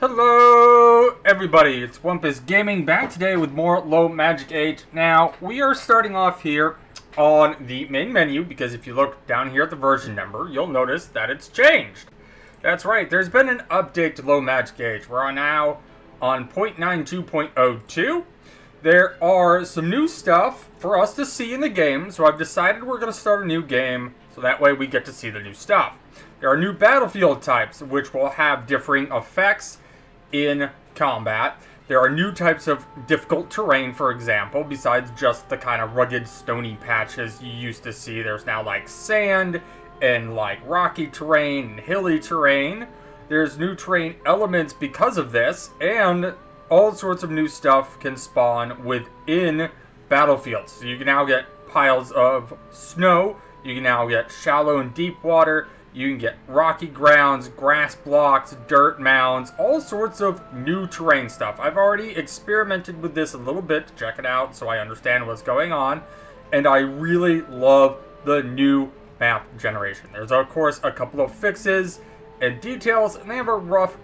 Hello everybody, it's Wumpus Gaming back today with more Low Magic 8. Now, we are starting off here on the main menu because if you look down here at the version number, you'll notice that it's changed. That's right, there's been an update to Low Magic 8. We're now on 0.92.02. There are some new stuff for us to see in the game, so I've decided we're going to start a new game so that way we get to see the new stuff. There are new battlefield types which will have differing effects in combat. There are new types of difficult terrain, for example, besides just the kind of rugged stony patches you used to see. There's now like sand and like rocky terrain and hilly terrain. There's new terrain elements because of this, and all sorts of new stuff can spawn within battlefields. So you can now get piles of snow, you can now get shallow and deep water, you can get rocky grounds, grass blocks, dirt mounds, all sorts of new terrain stuff. I've already experimented with this a little bit to check it out so I understand what's going on, and I really love the new map generation. There's of course a couple of fixes and details, and they have a rough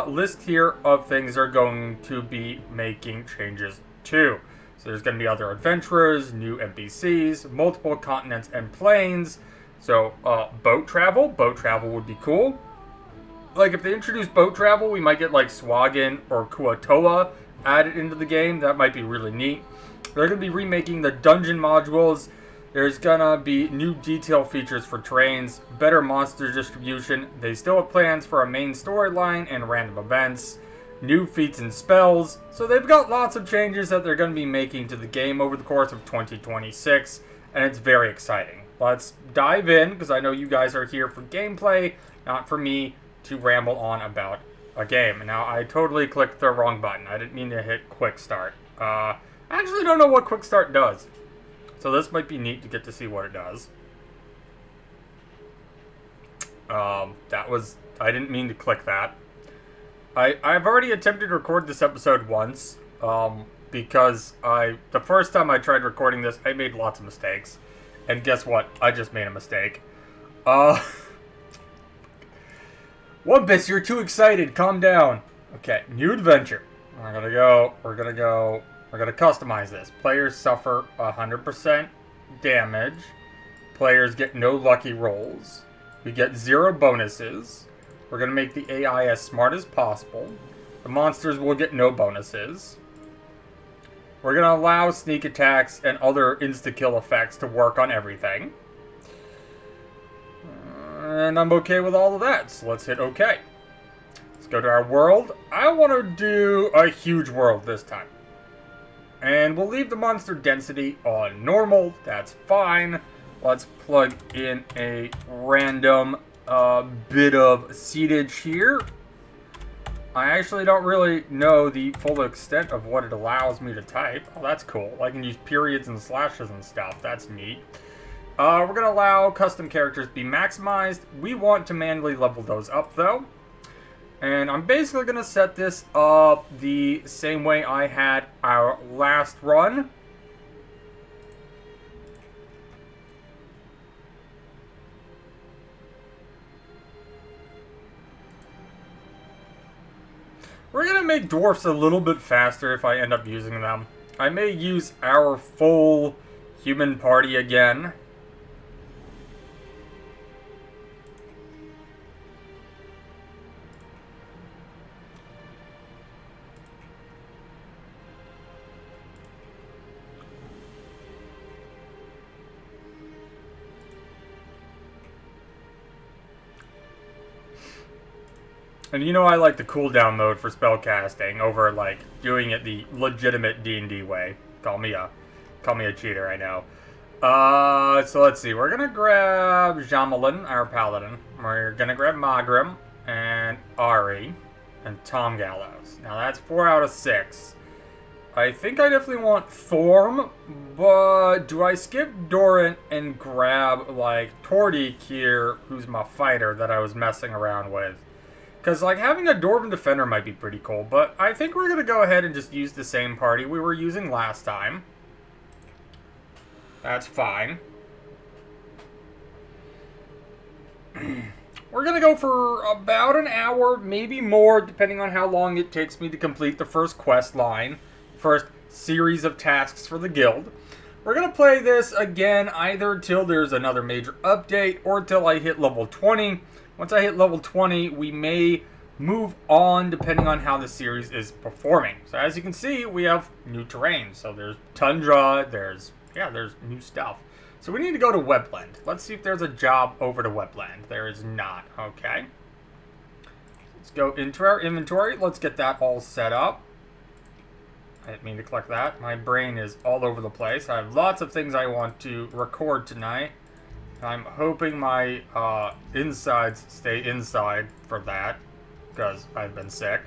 list here of things they're going to be making changes to. So there's going to be other adventurers, new NPCs, multiple continents and planes. So, boat travel would be cool. Like, if they introduce boat travel, we might get, like, Swaggin or Kuatoa added into the game. That might be really neat. They're going to be remaking the dungeon modules. There's going to be new detail features for trains, better monster distribution. They still have plans for a main storyline and random events, new feats and spells. So they've got lots of changes that they're going to be making to the game over the course of 2026, and it's very exciting. Let's dive in, because I know you guys are here for gameplay, not for me to ramble on about a game. Now, I totally clicked the wrong button. I didn't mean to hit Quick Start. I actually don't know what Quick Start does. So this might be neat to get to see what it does. I didn't mean to click that. I've already attempted to record this episode once, because the first time I tried recording this, I made lots of mistakes. And guess what? I just made a mistake. Wumpus, you're too excited. Calm down. Okay, new adventure. We're gonna customize this. Players suffer 100% damage. Players get no lucky rolls. We get 0 bonuses. We're gonna make the AI as smart as possible. The monsters will get no bonuses. We're going to allow sneak attacks and other insta-kill effects to work on everything. And I'm okay with all of that, so let's hit OK. Let's go to our world. I want to do a huge world this time. And we'll leave the monster density on normal. That's fine. Let's plug in a random bit of seatage here. I actually don't really know the full extent of what it allows me to type. Oh, that's cool. I can use periods and slashes and stuff. That's neat. We're going to allow custom characters to be maximized. We want to manually level those up, though. And I'm basically going to set this up the same way I had our last run. We're going to make dwarfs a little bit faster if I end up using them. I may use our full human party again. And you know I like the cooldown mode for spellcasting over like doing it the legitimate D&D way. Call me a cheater, I know. So let's see. We're gonna grab Jamalin, our paladin. We're gonna grab Magrim and Ari and Tom Gallows. Now that's 4 out of 6. I think I definitely want Thorm, but do I skip Doran and grab like Tordik here, who's my fighter that I was messing around with? Because, like, having a Dwarven Defender might be pretty cool, but I think we're going to go ahead and just use the same party we were using last time. That's fine. We're going to go for about an hour, maybe more, depending on how long it takes me to complete the first quest line, first series of tasks for the guild. We're going to play this again either till there's another major update or till I hit level 20. Once I hit level 20, we may move on depending on how the series is performing. So as you can see, we have new terrain. So there's tundra, there's new stuff. So we need to go to Webland. Let's see if there's a job over to Webland. There is not. Okay. Let's go into our inventory. Let's get that all set up. I didn't mean to click that. My brain is all over the place. I have lots of things I want to record tonight. I'm hoping my insides stay inside for that, because I've been sick.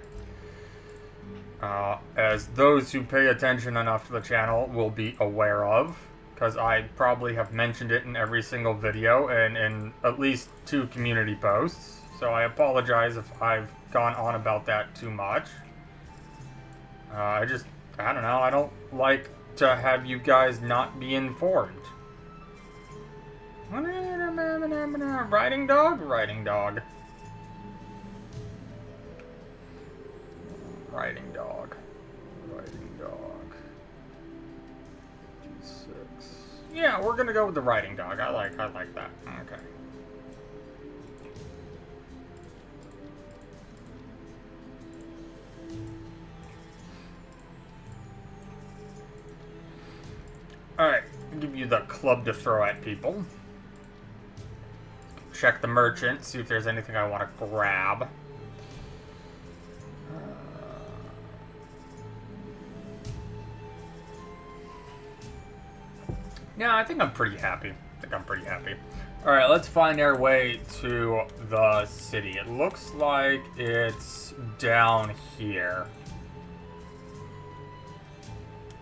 As those who pay attention enough to the channel will be aware of, because I probably have mentioned it in every single video and in at least 2 community posts. So I apologize if I've gone on about that too much. I don't know, I don't like to have you guys not be informed. Riding dog? Riding dog. Riding dog. Riding dog. D6. Yeah, we're gonna go with the riding dog. I like that. Okay. Alright, I'll give you the club to throw at people. Check the merchant, see if there's anything I want to grab. Yeah, I think I'm pretty happy. Alright, let's find our way to the city. It looks like it's down here.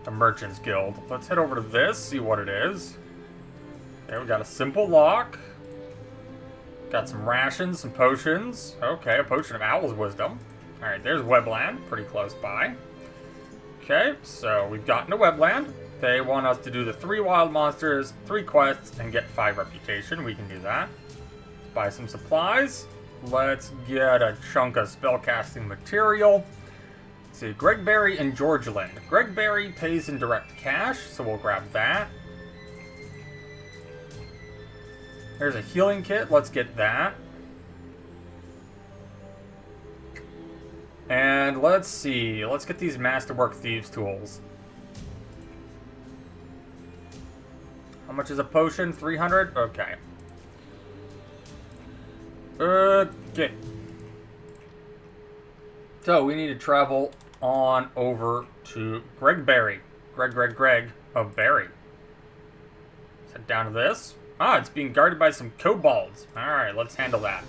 The Merchants Guild. Let's head over to this, see what it is. Okay, we got a simple lock. Got some rations, some potions. Okay, a potion of Owl's Wisdom. Alright, there's Webland, pretty close by. Okay, so we've gotten to Webland. They want us to do the 3 wild monsters, 3 quests, and get 5 reputation. We can do that. Let's buy some supplies. Let's get a chunk of spellcasting material. Let's see, Gregberry and Georgeland. Gregberry pays in direct cash, so we'll grab that. There's a healing kit. Let's get that. And let's see. Let's get these Masterwork Thieves tools. How much is a potion? 300? Okay. Okay. So we need to travel on over to Gregberry. Greg of Berry. Let's head down to this. Ah, it's being guarded by some kobolds. Alright, let's handle that.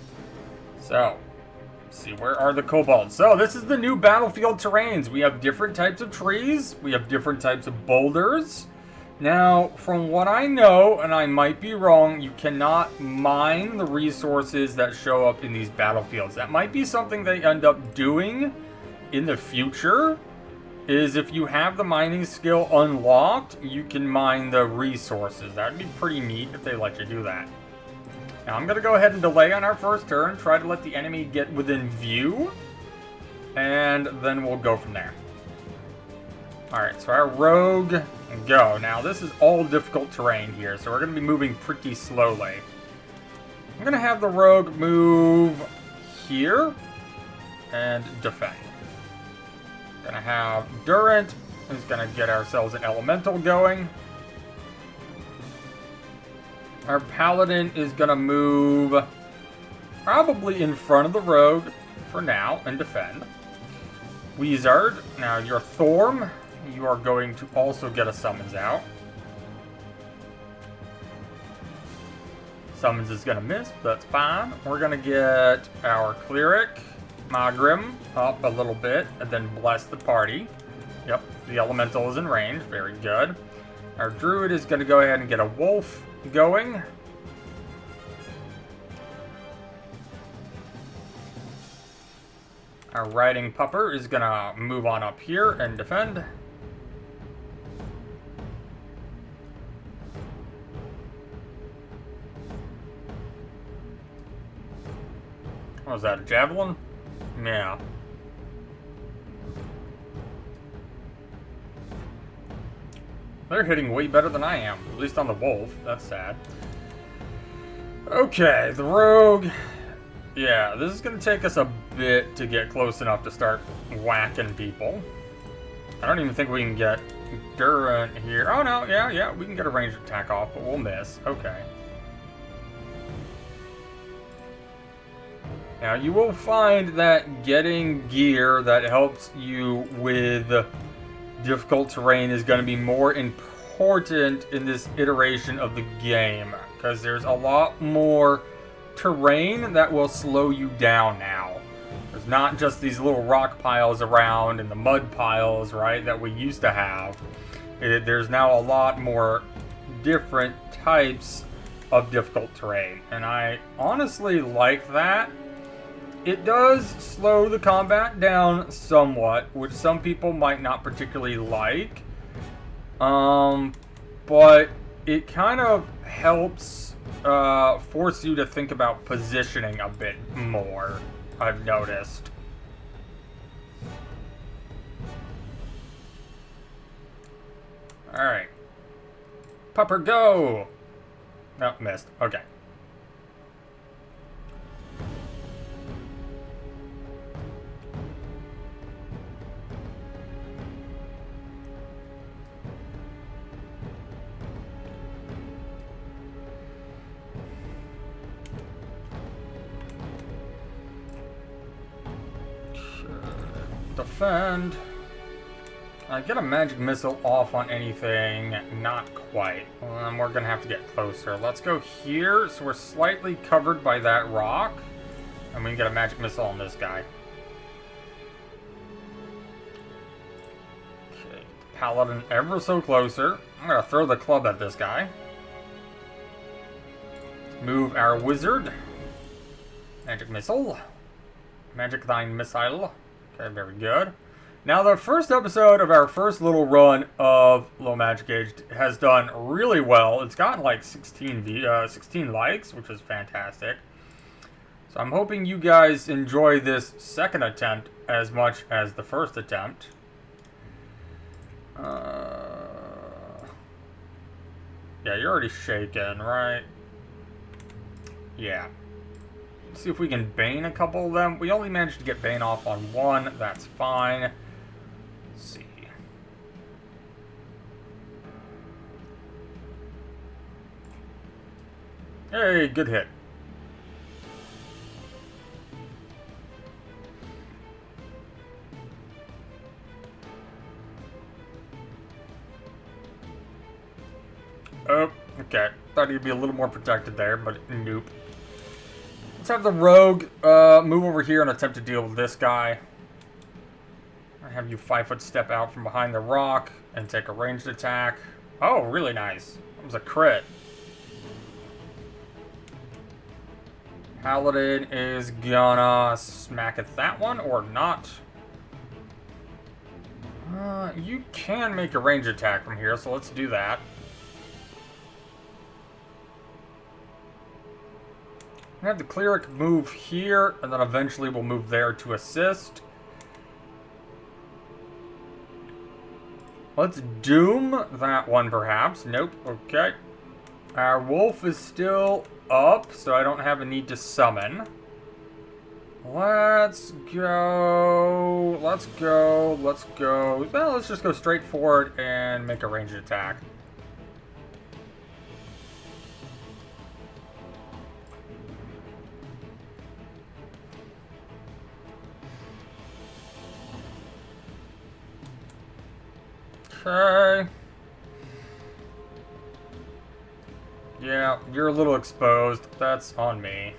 So, let's see, where are the kobolds? So, this is the new battlefield terrains. We have different types of trees. We have different types of boulders. Now, from what I know, and I might be wrong, you cannot mine the resources that show up in these battlefields. That might be something they end up doing in the future. Is if you have the mining skill unlocked, you can mine the resources. That would be pretty neat if they let you do that. Now I'm going to go ahead and delay on our first turn, try to let the enemy get within view, and then we'll go from there. Alright, so our rogue, go. Now this is all difficult terrain here, so we're going to be moving pretty slowly. I'm going to have the rogue move here and defend. Gonna have Durant, who's gonna get ourselves an elemental going. Our paladin is gonna move probably in front of the rogue for now and defend. Wizard, now your Thorm, you are going to also get a summons out. Summons is gonna miss, but that's fine. We're gonna get our cleric, Magrim, up a little bit, and then bless the party. Yep, the elemental is in range. Very good. Our druid is going to go ahead and get a wolf going. Our riding pupper is going to move on up here and defend. What was that, a javelin? Yeah. They're hitting way better than I am, at least on the wolf. That's sad. Okay, the rogue. Yeah, this is going to take us a bit to get close enough to start whacking people. I don't even think we can get Durant here. Oh, no, yeah, we can get a ranged attack off, but we'll miss. Okay. Now, you will find that getting gear that helps you with difficult terrain is going to be more important in this iteration of the game, because there's a lot more terrain that will slow you down now. There's not just these little rock piles around and the mud piles, right, that we used to have. There's now a lot more different types of difficult terrain, and I honestly like that. It does slow the combat down somewhat, which some people might not particularly like. But it kind of helps force you to think about positioning a bit more, I've noticed. Alright. Pupper, go! No, missed. Okay. Defend. I get a magic missile off on anything? Not quite. We're gonna have to get closer. Let's go here, so we're slightly covered by that rock. And we can get a magic missile on this guy. Okay, Paladin ever so closer. I'm gonna throw the club at this guy. Move our wizard. Magic missile. Magic thine missile. Okay, very good. Now, the first episode of our first little run of Low Magic Age has done really well. It's gotten like 16 likes, which is fantastic. So I'm hoping you guys enjoy this second attempt as much as the first attempt. Yeah, you're already shaken, right? Yeah. Let's see if we can Bane a couple of them. We only managed to get Bane off on one. That's fine. Let's see. Hey, good hit. Oh, okay. Thought he'd be a little more protected there, but nope. Let's have the rogue move over here and attempt to deal with this guy. I have you 5-foot step out from behind the rock and take a ranged attack. Oh, really nice. That was a crit. Paladin is gonna smack at that one or not. You can make a ranged attack from here, so let's do that. We have the cleric move here, and then eventually we'll move there to assist. Let's doom that one, perhaps. Nope. Okay. Our wolf is still up, so I don't have a need to summon. Let's go. Let's go. Let's go. Well, let's just go straight forward and make a ranged attack. Okay. Yeah, you're a little exposed. That's on me.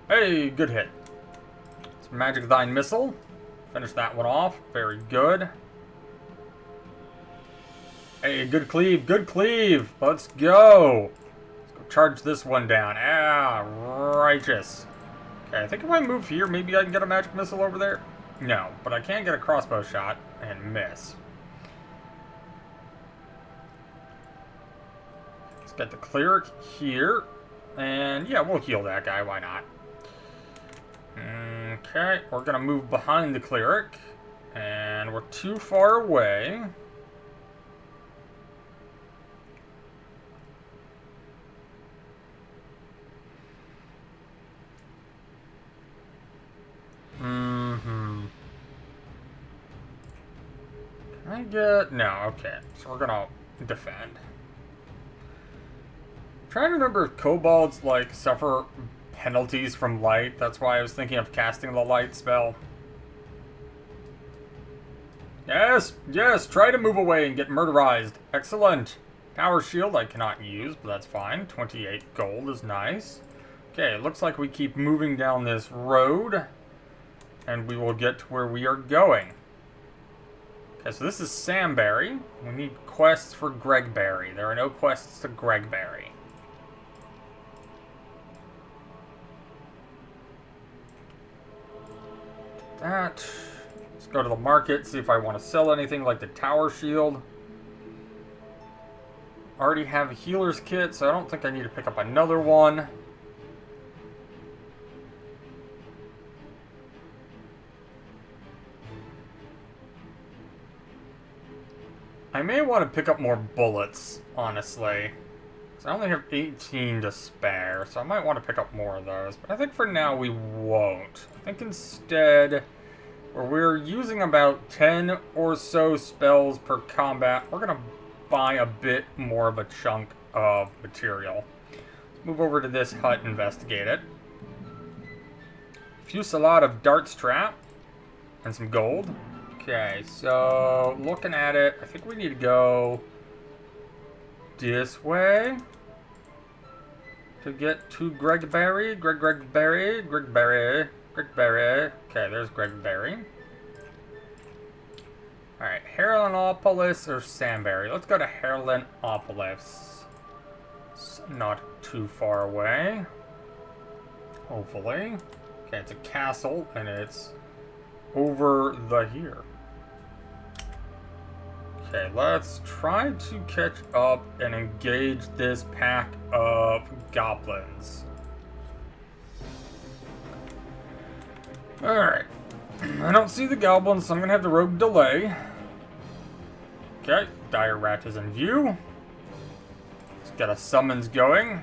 Hey, good hit. It's Magic Thine Missile. Finish that one off. Very good. Hey, good cleave. Good cleave. Let's go. Let's go charge this one down. Ah, righteous. Okay, I think if I move here, maybe I can get a Magic Missile over there. No, but I can get a crossbow shot and miss. Let's get the cleric here. And yeah, we'll heal that guy. Why not? Okay, we're going to move behind the cleric. And we're too far away. Can I get... No, okay. So we're gonna defend. Trying to remember if kobolds, like, suffer penalties from light. That's why I was thinking of casting the light spell. Yes, yes, try to move away and get murderized. Excellent. Power shield I cannot use, but that's fine. 28 gold is nice. Okay, it looks like we keep moving down this road. And we will get to where we are going. Okay, so this is Samberry. We need quests for Gregberry. There are no quests to Gregberry. That. Let's go to the market, see if I want to sell anything like the tower shield. Already have a healer's kit, so I don't think I need to pick up another one. I may want to pick up more bullets, honestly. So I only have 18 to spare, so I might want to pick up more of those. But I think for now we won't. I think instead, where we're using about 10 or so spells per combat, we're going to buy a bit more of a chunk of material. Let's move over to this hut and investigate it. Fusillade of darts trap and some gold. Okay, so looking at it, I think we need to go this way to get to Gregberry. Gregberry. Okay, there's Gregberry. Alright, Herlinopolis or Samberry? Let's go to Herlinopolis. It's not too far away. Hopefully. Okay, it's a castle, and it's over the here. Okay, let's try to catch up and engage this pack of goblins. Alright. I don't see the goblins, so I'm gonna have the rogue delay. Okay, dire rat is in view. Let's get a summons going.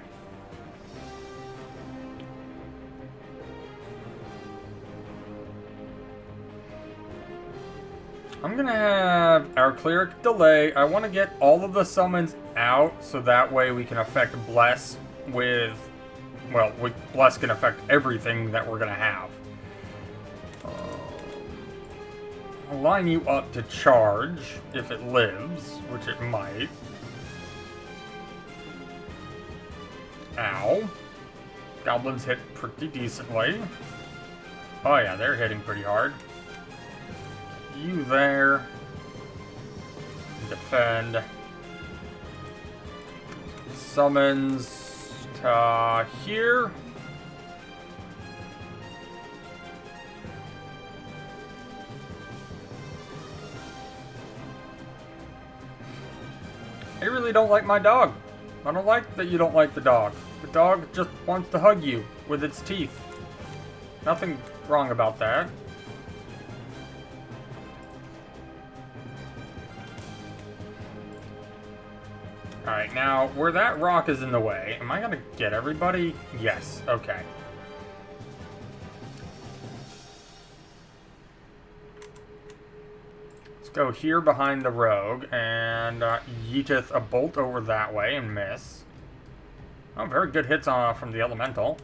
I'm gonna have our cleric delay. I want to get all of the summons out so that way we can affect Bless with, well, Bless can affect everything that we're gonna have. I'll line you up to charge if it lives, which it might. Ow. Goblins hit pretty decently. Oh yeah, they're hitting pretty hard. You there. Defend. Summons to here. I really don't like my dog. I don't like that you don't like the dog. The dog just wants to hug you with its teeth. Nothing wrong about that. Alright, now, where that rock is in the way, am I gonna get everybody? Yes, okay. Let's go here behind the rogue, and yeeteth a bolt over that way and miss. Oh, very good hits from the elemental.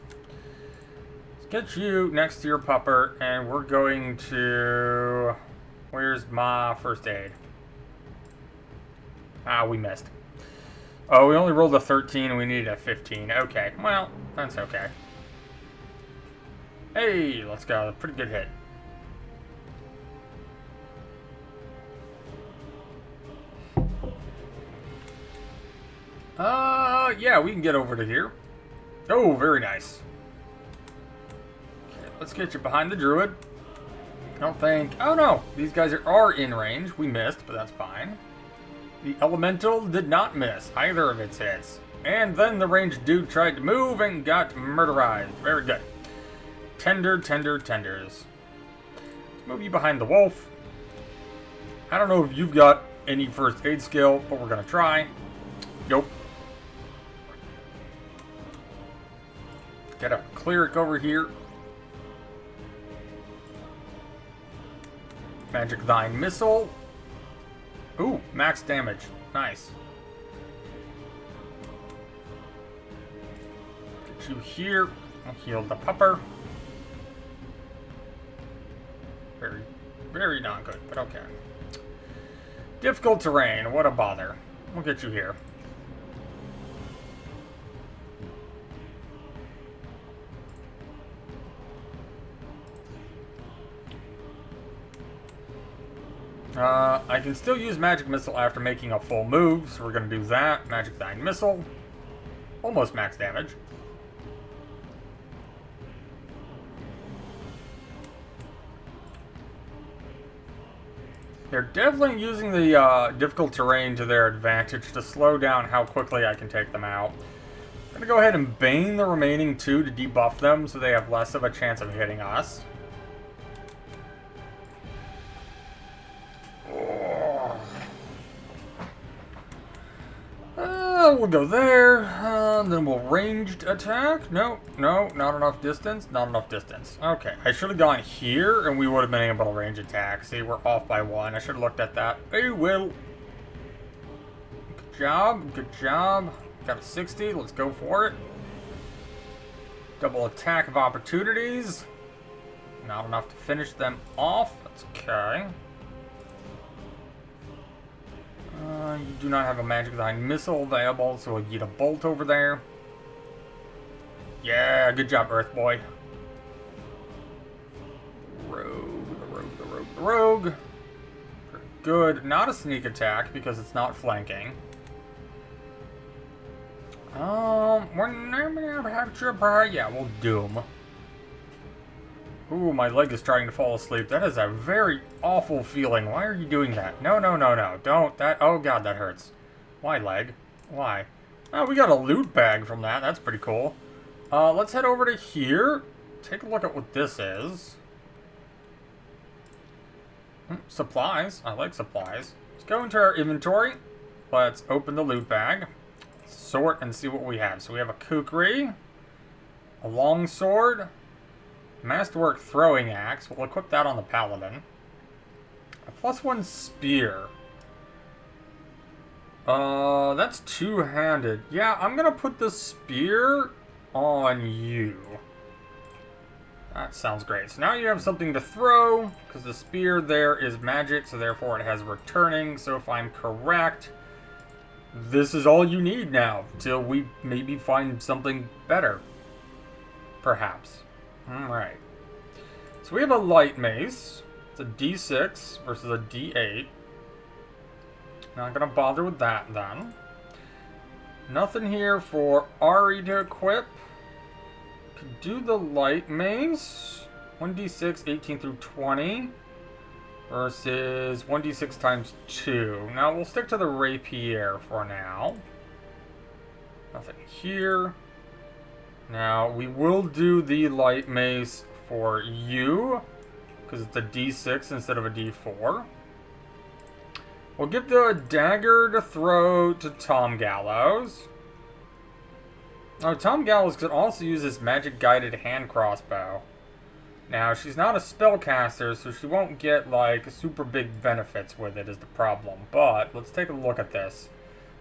Let's get you next to your pupper, and we're going to... Where's my first aid? Ah, we missed. Oh, we only rolled a 13 and we needed a 15. Okay, well, that's okay. Hey, let's go. Pretty good hit. Yeah, we can get over to here. Oh, very nice. Okay, let's get you behind the druid. I don't think... Oh, no. These guys are in range. We missed, but that's fine. The elemental did not miss either of its hits. And then the ranged dude tried to move and got murderized. Very good. Tenders. Let's move you behind the wolf. I don't know if you've got any first aid skill, but we're going to try. Nope. Get a cleric over here. Magic Thine Missile. Ooh, max damage. Nice. Get you here. I'll heal the pupper. Very, very not good, but okay. Difficult terrain. What a bother. We'll get you here. I can still use Magic Missile after making a full move, so we're going to do that. Magic Thine Missile. Almost max damage. They're definitely using the difficult terrain to their advantage to slow down how quickly I can take them out. I'm going to go ahead and Bane the remaining two to debuff them so they have less of a chance of hitting us. We'll go there, then we'll ranged attack. No, not enough distance, Okay, I should have gone here, and we would have been able to range attack. See, we're off by one. I should have looked at that. Hey, Will. Good job. Got a 60, let's go for it. Double attack of opportunities. Not enough to finish them off. That's okay. You do not have a Magic Thine Missile available, so we'll get a bolt over there. Yeah, good job, Earth Boy. Rogue. Very good. Not a sneak attack because it's not flanking. We're not gonna have to. Yeah, we'll Doom. Ooh, my leg is trying to fall asleep. That is a very awful feeling. Why are you doing that? No. Don't. That. Oh, God, that hurts. Why, leg? Why? Oh, we got a loot bag from that. That's pretty cool. Let's head over to here. Take a look at what this is. Supplies. I like supplies. Let's go into our inventory. Let's open the loot bag. Sort and see what we have. So we have a kukri. A longsword. Masterwork throwing axe. We'll equip that on the paladin. A +1 spear. That's two-handed. Yeah, I'm gonna put the spear on you. That sounds great. So now you have something to throw, because the spear there is magic, so therefore it has returning. So if I'm correct, this is all you need now, till we maybe find something better. Perhaps. Alright. So we have a light mace. It's a D6 versus a D8. Not gonna bother with that then. Nothing here for Ari to equip. Could do the light mace. 1d6, 18 through 20. Versus 1d6 times 2. Now we'll stick to the rapier for now. Nothing here. Now, we will do the light mace for you, because it's a D6 instead of a D4. We'll give the dagger to throw to Tom Gallows. Oh, Tom Gallows could also use his magic-guided hand crossbow. Now, she's not a spellcaster, so she won't get, like, super big benefits with it is the problem. But, let's take a look at this.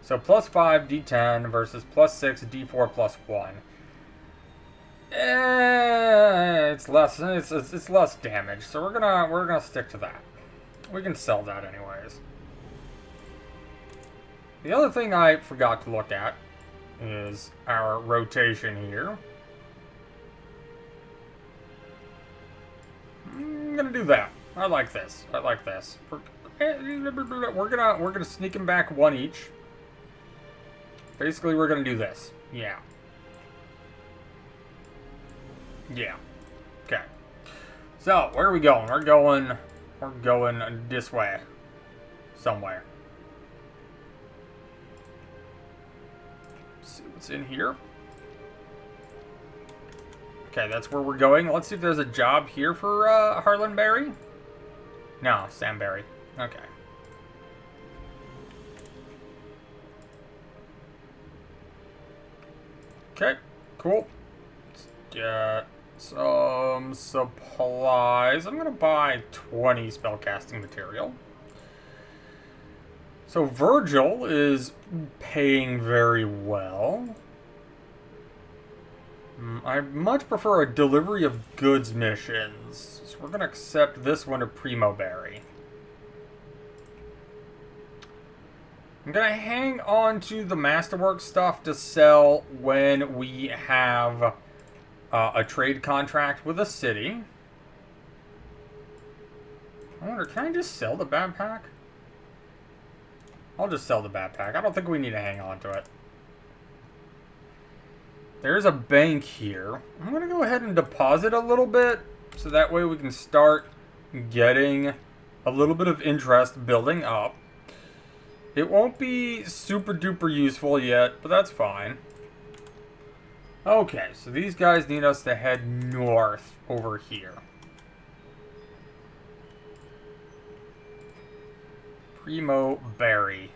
So, +5 D10 versus +6 D4 +1. It's less damage, so we're gonna stick to that. We can sell that anyways. The other thing I forgot to look at is our rotation here. I'm gonna do that. I like this. We're gonna sneak him back one each. Basically, we're gonna do this. Yeah. Okay. So, where are we going? We're going this way. Somewhere. see what's in here. Okay, that's where we're going. Let's see if there's a job here for Harlan Berry. No, Sam Berry. Okay. Okay, cool. Let's get some supplies. I'm gonna buy 20 spellcasting material. So Virgil is paying very well. I much prefer a delivery of goods missions. So we're gonna accept this one to Primo Berry. I'm going to hang on to the Masterwork stuff to sell when we have a trade contract with a city. I wonder, can I just sell the backpack? I'll just sell the backpack. I don't think we need to hang on to it. There's a bank here. I'm going to go ahead and deposit a little bit, so that way we can start getting a little bit of interest building up. It won't be super duper useful yet, but that's fine. Okay, so these guys need us to head north over here. Primo Berry.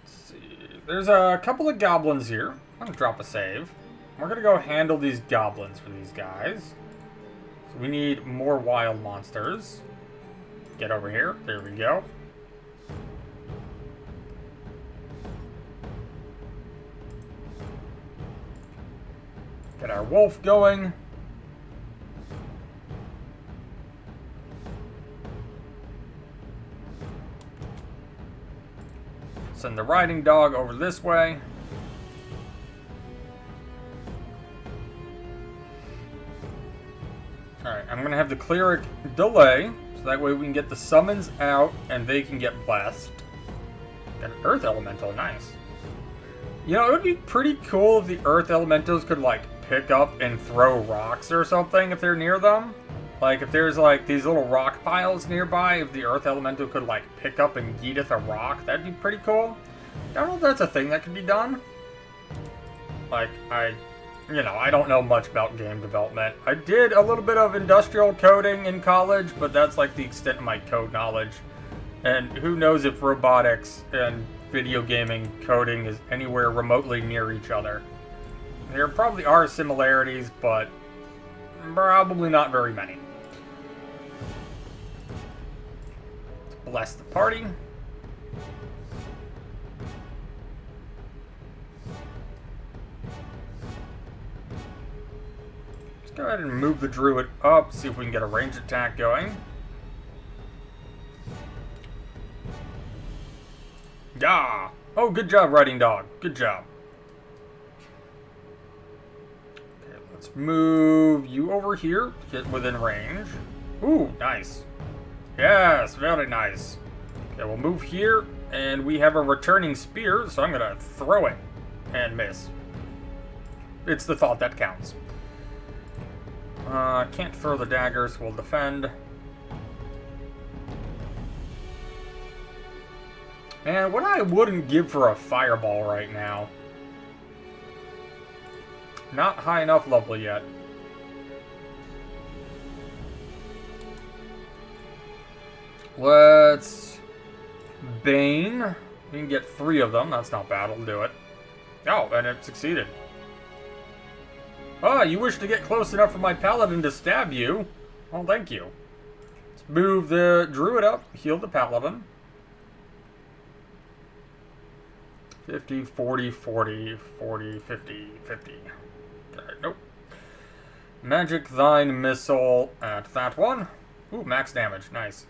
Let's see. There's a couple of goblins here. I'm gonna drop a save. We're gonna go handle these goblins for these guys. So we need more wild monsters. Get over here. There we go. Get our wolf going. Send the riding dog over this way. Alright, I'm going to have the cleric delay, so that way we can get the summons out and they can get blessed. Got an earth elemental, nice. You know, it would be pretty cool if the earth elementals could, like, pick up and throw rocks or something if they're near them. Like, if there's, like, these little rock piles nearby, if the earth elemental could, like, pick up and yeeteth a rock, that'd be pretty cool. Don't know if that's a thing that could be done. Like, I don't know much about game development. I did a little bit of industrial coding in college, but that's, like, the extent of my code knowledge. And who knows if robotics and video gaming coding is anywhere remotely near each other. There probably are similarities, but probably not very many. Let's bless the party. Let's go ahead and move the druid up, see if we can get a ranged attack going. Yeah! Oh, good job, riding dog. Good job. Okay, let's move you over here. Get within range. Ooh, nice. Yes, very nice. Okay, we'll move here, and we have a returning spear, so I'm going to throw it and miss. It's the thought that counts. Can't throw the daggers. We'll defend. Man, what I wouldn't give for a fireball right now. Not high enough level yet. Let's Bane. We can get 3 of them. That's not bad. We'll do it. Oh, and it succeeded. Ah, you wish to get close enough for my paladin to stab you? Well, thank you. Let's move the druid up. Heal the paladin. 50, 40, 40, 40, 50, 50. Okay, nope. Magic Thine Missile at that one. Ooh, max damage. Nice.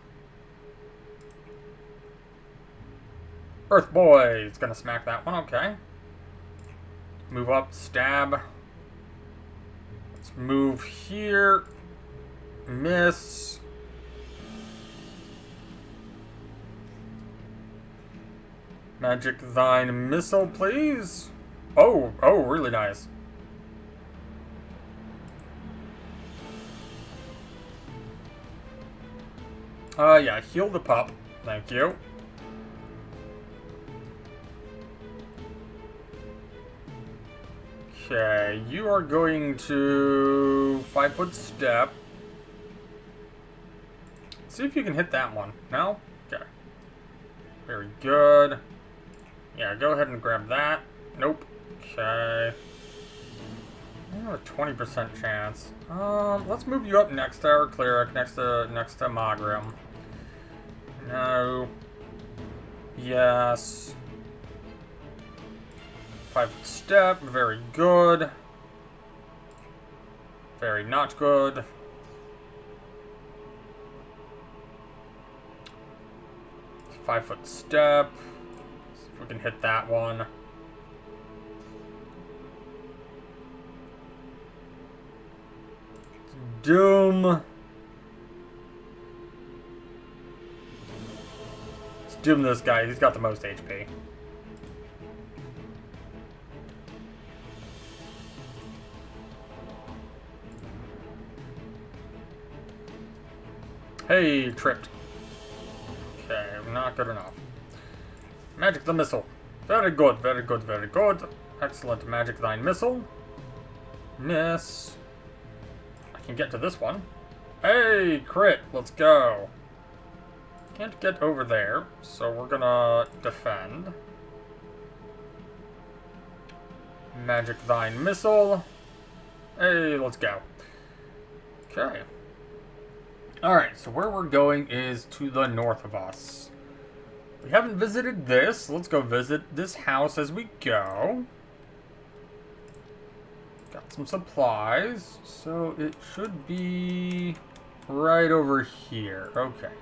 Earth Boy is gonna smack that one. Okay. Move up, stab. Let's move here. Miss. Magic Thine Missile, please. Oh, really nice. Yeah, heal the pup. Thank you. Okay, you are going to 5-foot step. See if you can hit that one. No? Okay. Very good. Yeah, go ahead and grab that. Nope. Okay. I have a 20% chance. Let's move you up next to our cleric, next to Magrim. No. Yes. 5-foot step. Very good. Very not good. Five-foot step. See if we can hit that one. Doom. Let's doom this guy. He's got the most HP. Hey, tripped. Okay, not good enough. Magic the missile. Very good, very good, very good. Excellent magic thine missile. Miss. I can get to this one. Hey, crit, let's go. Can't get over there, so we're gonna defend. Magic thine missile. Hey, let's go. Okay. Alright, so where we're going is to the north of us. We haven't visited this. Let's go visit this house as we go. Got some supplies, so it should be right over here. Okay.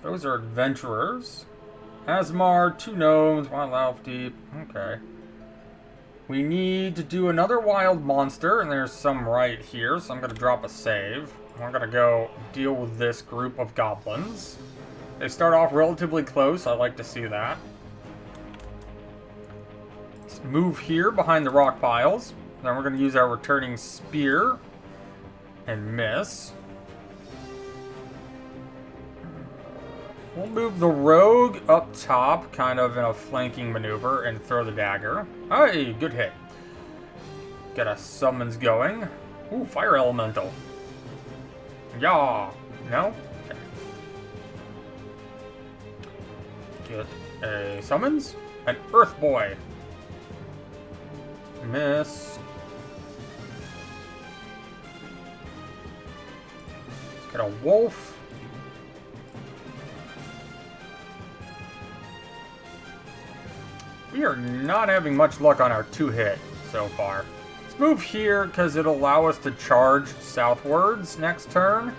Those are adventurers. Asmar, 2 gnomes, wild elf deep. Okay. We need to do another wild monster, and there's some right here, so I'm going to drop a save. We're going to go deal with this group of goblins. They start off relatively close. I like to see that. Let's move here behind the rock piles. Then we're going to use our returning spear and miss. We'll move the rogue up top, kind of in a flanking maneuver, and throw the dagger. Hey, good hit. Get a summons going. Ooh, fire elemental. Yeah. No? Okay. Get a summons. An earth boy. Miss. Let's get a wolf. We are not having much luck on our 2-hit so far. Let's move here because it'll allow us to charge southwards next turn.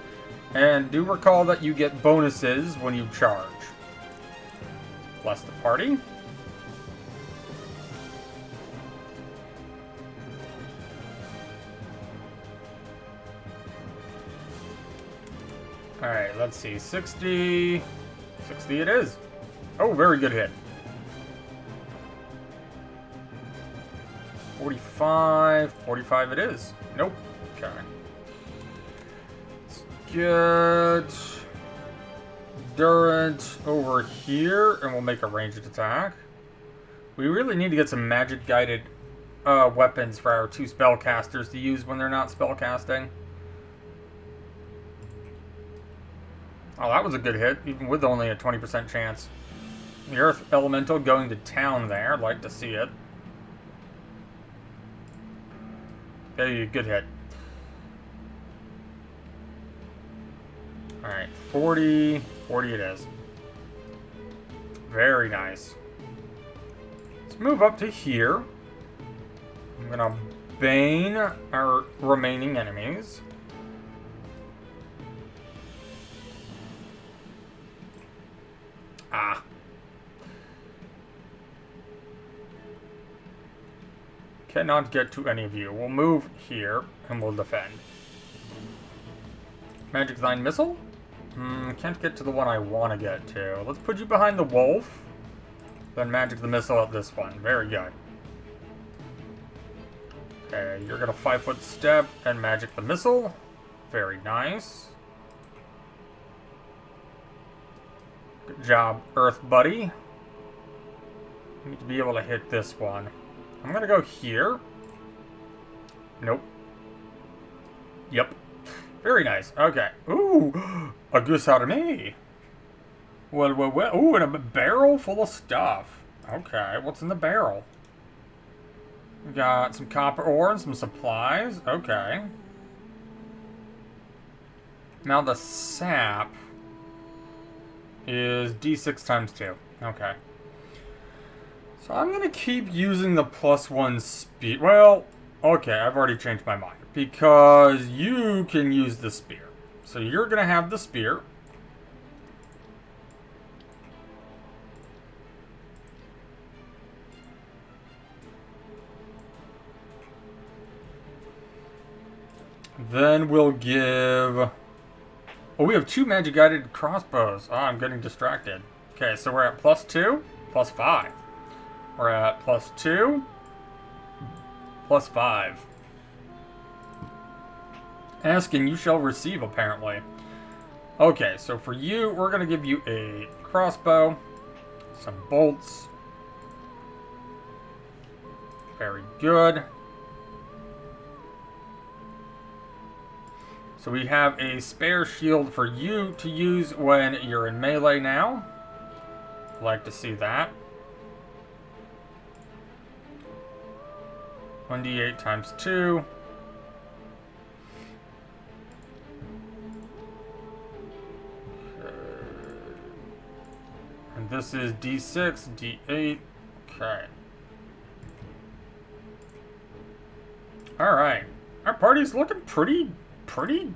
And do recall that you get bonuses when you charge. Bless the party. Alright, let's see. 60. 60 it is. Oh, very good hit. 45. 45 it is. Nope. Okay. Let's get Durant over here, and we'll make a ranged attack. We really need to get some magic-guided weapons for our 2 spellcasters to use when they're not spellcasting. Oh, that was a good hit, even with only a 20% chance. The Earth Elemental going to town there. I'd like to see it. Hey, good hit. Alright, 40. 40 it is. Very nice. Let's move up to here. I'm gonna bane our remaining enemies. Ah. Cannot get to any of you. We'll move here, and we'll defend. Magic thine missile? Can't get to the one I want to get to. Let's put you behind the wolf. Then magic the missile at this one. Very good. Okay, you're gonna 5-foot step and magic the missile. Very nice. Good job, Earth Buddy. Need to be able to hit this one. I'm gonna go here. Nope. Yep. Very nice. Okay. Ooh, a goose out of me. Well. Ooh, and a barrel full of stuff. Okay, what's in the barrel? We got some copper ore and some supplies. Okay. Now the sap is D6 times 2. Okay. So I'm going to keep using the +1 speed. Well, okay, I've already changed my mind. Because you can use the spear. So you're going to have the spear. Then we'll give... Oh, we have 2 magic guided crossbows. Oh, I'm getting distracted. Okay, so we're at +2, +5. We're at +2, +5. Ask and you shall receive, apparently. Okay, so for you, we're going to give you a crossbow, some bolts. Very good. So we have a spare shield for you to use when you're in melee now. I'd like to see that. 1d8 times 2. Okay. And this is d6, d8. Okay. Alright. Our party's looking pretty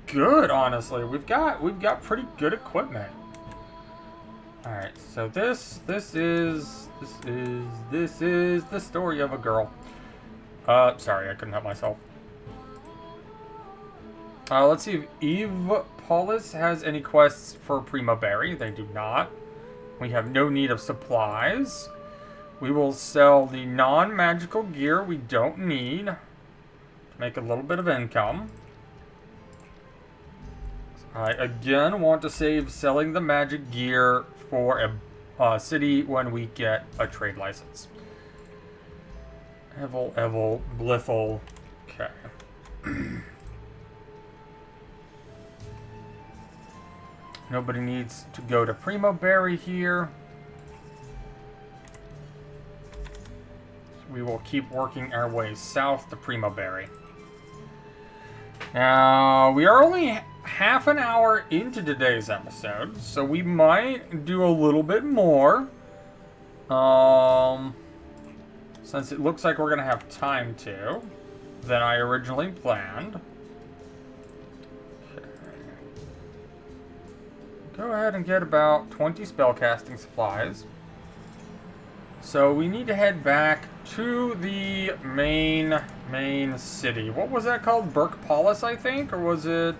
good, honestly. We've got pretty good equipment. All right, so this is the story of a girl. Sorry, I couldn't help myself. Let's see if Eve Paulus has any quests for Primo Berry. They do not. We have no need of supplies. We will sell the non-magical gear we don't need to make a little bit of income. I again want to save selling the magic gear for a city when we get a trade license. Evel, Blithel. Okay. Nobody needs to go to Primo Berry here. So we will keep working our way south to Primo Berry. Now, we are only half an hour into today's episode, so we might do a little bit more. Since it looks like we're going to have time to, than I originally planned. Okay. Go ahead and get about 20 spellcasting supplies. So we need to head back to the main city. What was that called? Burkpolis, I think? Or was it...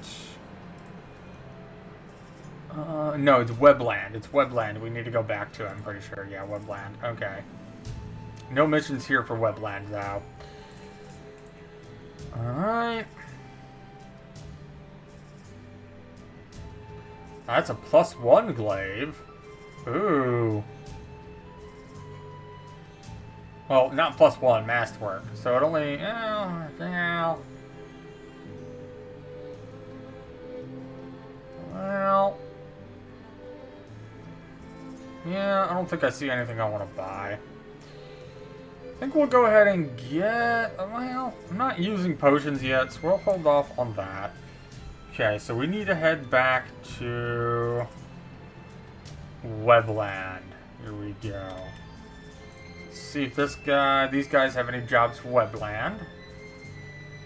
no, it's Webland. It's Webland. We need to go back to, I'm pretty sure. Yeah, Webland. Okay. No missions here for Webland, though. Alright. That's a +1 glaive. Ooh. Well, not +1, masterwork. So it only... Well... Yeah, I don't think I see anything I want to buy. I think we'll go ahead and get... Well, I'm not using potions yet, so we'll hold off on that. Okay, so we need to head back to... Webland. Here we go. Let's see if these guys have any jobs for Webland.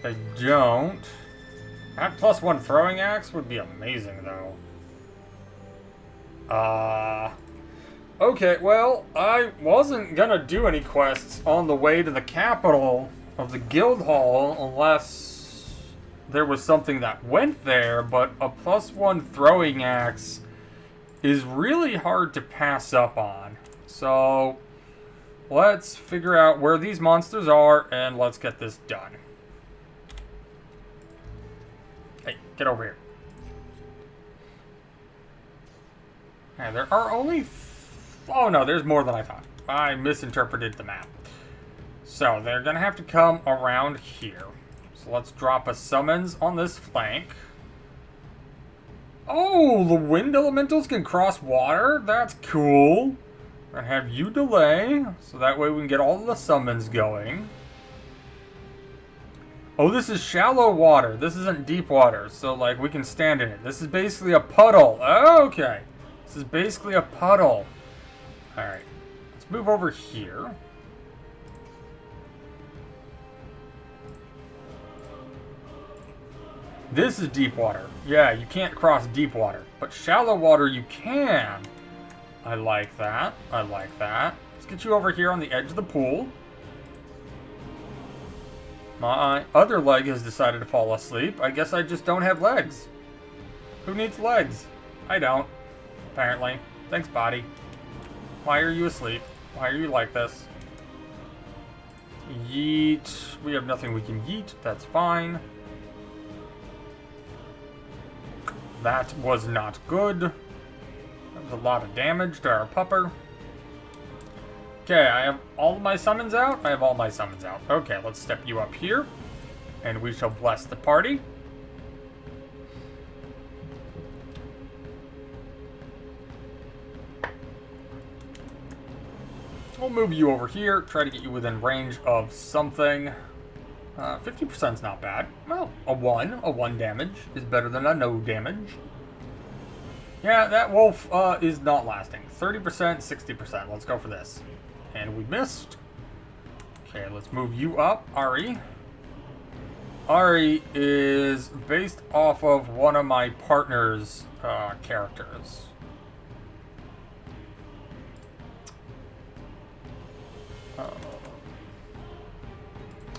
They don't. That +1 throwing axe would be amazing, though. Okay, well, I wasn't gonna do any quests on the way to the capital of the guild hall unless there was something that went there, but a +1 throwing axe is really hard to pass up on. So, let's figure out where these monsters are and let's get this done. Hey, get over here. Okay, there are only... Oh no, there's more than I thought. I misinterpreted the map. So they're gonna have to come around here. So let's drop a summons on this flank. Oh, the wind elementals can cross water? That's cool. We're gonna have you delay, so that way we can get all the summons going. Oh, this is shallow water. This isn't deep water, so like we can stand in it. This is basically a puddle. Okay. This is basically a puddle. Alright. Let's move over here. This is deep water. Yeah, you can't cross deep water. But shallow water you can. I like that. I like that. Let's get you over here on the edge of the pool. My other leg has decided to fall asleep. I guess I just don't have legs. Who needs legs? I don't. Apparently. Thanks, body. Why are you asleep? Why are you like this? Yeet. We have nothing we can yeet. That's fine. That was not good. That was a lot of damage to our pupper. Okay, I have all my summons out? I have all my summons out. Okay, let's step you up here. And we shall bless the party. We'll move you over here. Try to get you within range of something. 50% is not bad. Well, a 1 damage is better than a no damage. Yeah, that wolf is not lasting. 30%, 60%. Let's go for this. And we missed. Okay, let's move you up, Ari. Ari is based off of one of my partner's characters.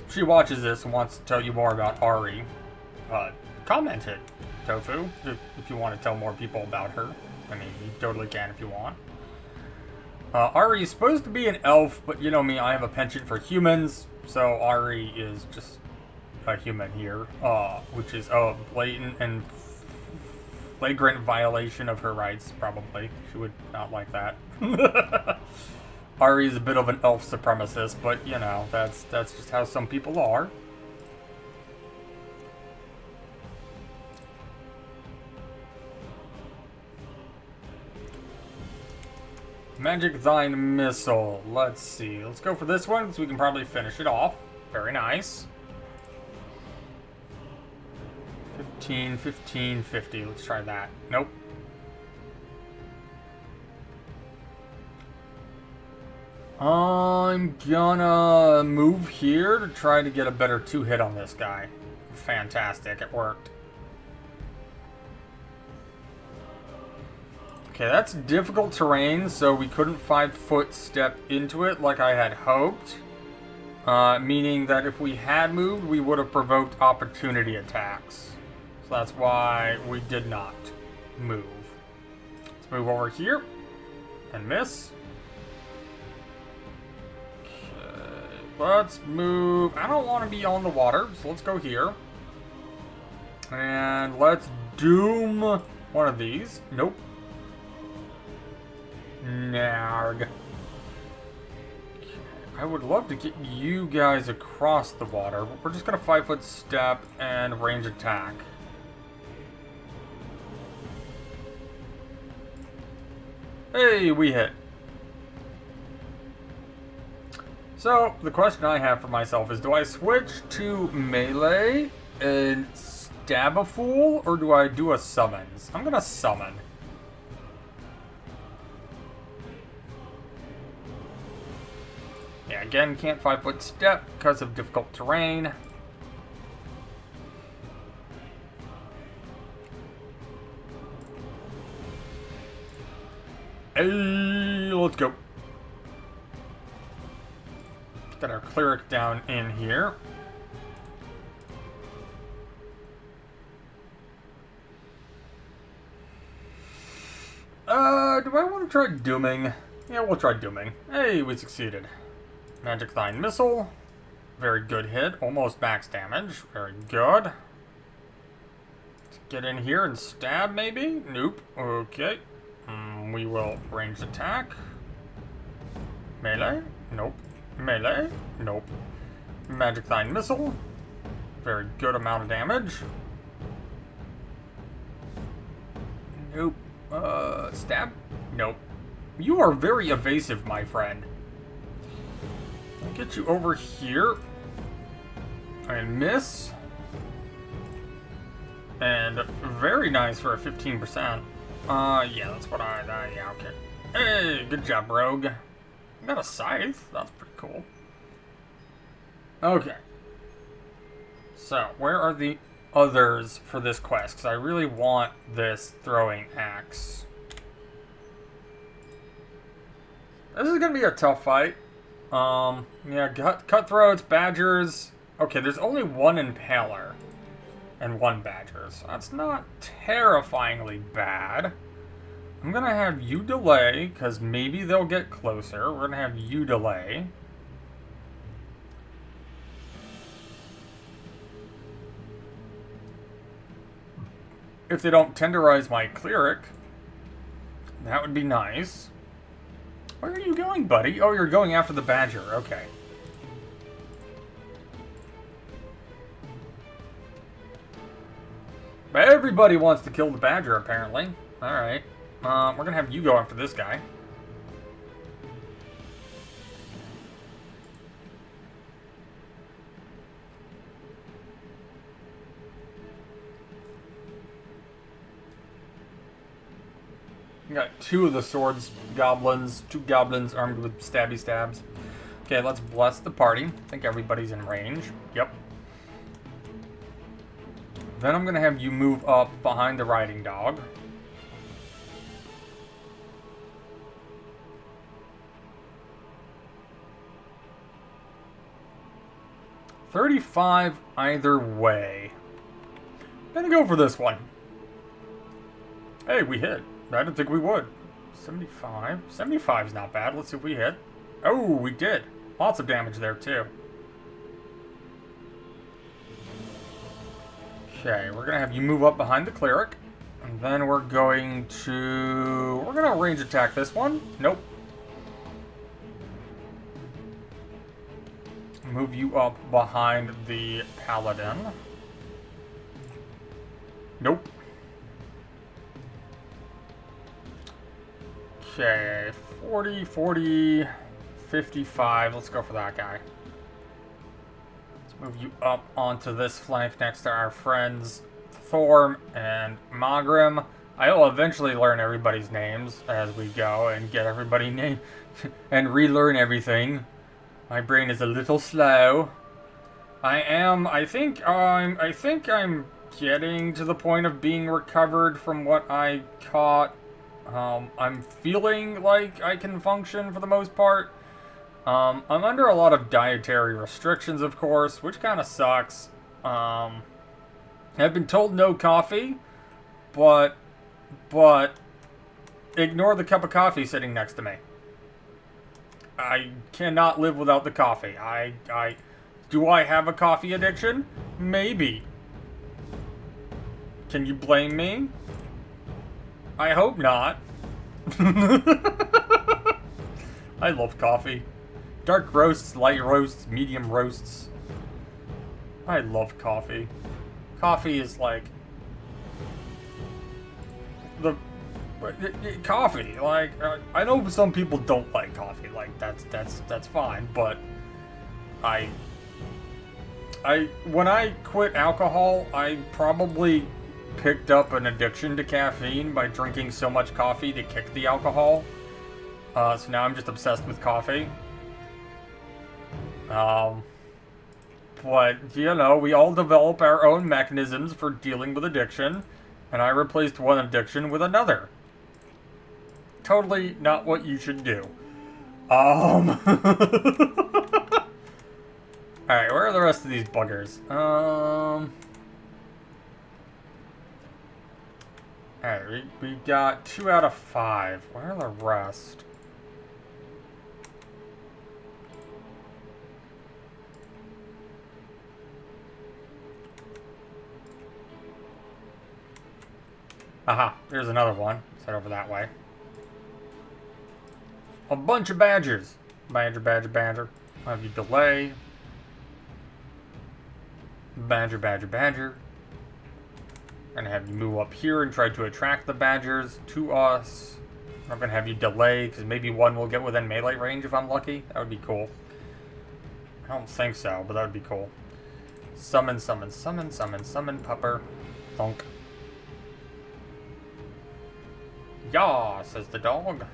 If she watches this and wants to tell you more about Ari, comment it, Tofu, if you want to tell more people about her. I mean, you totally can if you want. Ari is supposed to be an elf, but you know me, I have a penchant for humans, so Ari is just a human here, which is a blatant and flagrant violation of her rights, probably. She would not like that. Ari is a bit of an elf supremacist, but you know, that's just how some people are. Magic Thine Missile. Let's see. Let's go for this one, because we can probably finish it off. Very nice. 15, 15, 50. Let's try that. Nope. I'm gonna move here to try to get a better 2-hit on this guy. Fantastic, it worked. Okay, that's difficult terrain, so we couldn't 5-foot step into it like I had hoped. Meaning that if we had moved, we would have provoked opportunity attacks. So that's why we did not move. Let's move over here and miss. Let's move. I don't want to be on the water, so let's go here. And let's doom one of these. Nope. Narg. I would love to get you guys across the water, but we're just going to 5-foot step and range attack. Hey, we hit. So, the question I have for myself is, do I switch to melee and stab a fool, or do I do a summons? I'm gonna summon. Yeah, again, can't 5-foot step because of difficult terrain. Hey, let's go. Got our cleric down in here. Do I want to try dooming? Yeah, we'll try dooming. Hey, we succeeded. Magic Thine Missile. Very good hit. Almost max damage. Very good. Let's get in here and stab, maybe? Nope. Okay. We will range attack. Melee? Nope. Melee? Nope. Magic Sign Missile. Very good amount of damage. Nope. Stab? Nope. You are very evasive, my friend. I'll get you over here. And miss. And very nice for a 15%. Yeah, that's what yeah, okay. Hey, good job, Rogue. Got a scythe. That's pretty cool. Okay. So, where are the others for this quest? Because I really want this throwing axe. This is going to be a tough fight. Yeah, cutthroats, badgers. Okay, there's only one impaler and one badger, so that's not terrifyingly bad. I'm going to have you delay, because maybe they'll get closer. We're going to have you delay. If they don't tenderize my cleric, that would be nice. Where are you going, buddy? Oh, you're going after the badger. Okay. Everybody wants to kill the badger, apparently. Alright. We're going to have you go after this guy. We got two of the swords goblins, two goblins armed with stabby stabs. Okay, let's bless the party. I think everybody's in range. Yep. Then I'm going to have you move up behind the riding dog. $35 either way. I'm going to go for this one. Hey, we hit. I didn't think we would. 75. 75 is not bad. Let's see if we hit. Oh, we did. Lots of damage there, too. Okay, we're going to have you move up behind the cleric. And then we're going to... We're going to range attack this one. Nope. Move you up behind the paladin. Nope. Okay, 40, 40, 55. Let's go for that guy. Let's move you up onto this flank next to our friends Thorm and Magrim. I will eventually learn everybody's names as we go and get everybody name and relearn everything. My brain is a little slow. I think I'm getting to the point of being recovered from what I caught. I'm feeling like I can function for the most part. I'm under a lot of dietary restrictions, of course, which kind of sucks. I've been told no coffee, but ignore the cup of coffee sitting next to me. I cannot live without the coffee. Do I have a coffee addiction? Maybe. Can you blame me? I hope not. I love coffee. Dark roasts, light roasts, medium roasts. I love coffee. Coffee is like the coffee. Like I know some people don't like coffee. Like that's fine. But when I quit alcohol, I probably picked up an addiction to caffeine by drinking so much coffee to kick the alcohol. So now I'm just obsessed with coffee. But, you know, we all develop our own mechanisms for dealing with addiction, and I replaced one addiction with another. Totally not what you should do. Alright, where are the rest of these buggers? Alright, we got 2 out of 5. Where are the rest? Aha, there's another one. Let's head over that way. A bunch of badgers. Badger, badger, badger. I'll have you delay. Badger, badger, badger. I'm gonna have you move up here and try to attract the badgers to us. I'm gonna have you delay, because maybe one will get within melee range if I'm lucky. That would be cool. I don't think so, but that would be cool. Summon, summon, summon, summon, summon, pupper. Thunk. Yaw, says the dog.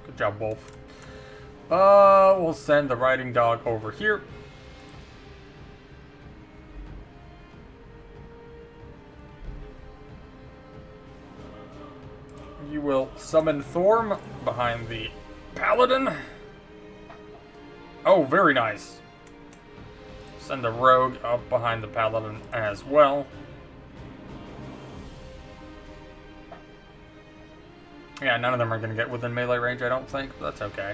Good job, wolf. We'll send the riding dog over here. You will summon Thorm behind the paladin. Oh, very nice. Send the rogue up behind the paladin as well. Yeah, none of them are going to get within melee range, I don't think, but that's okay.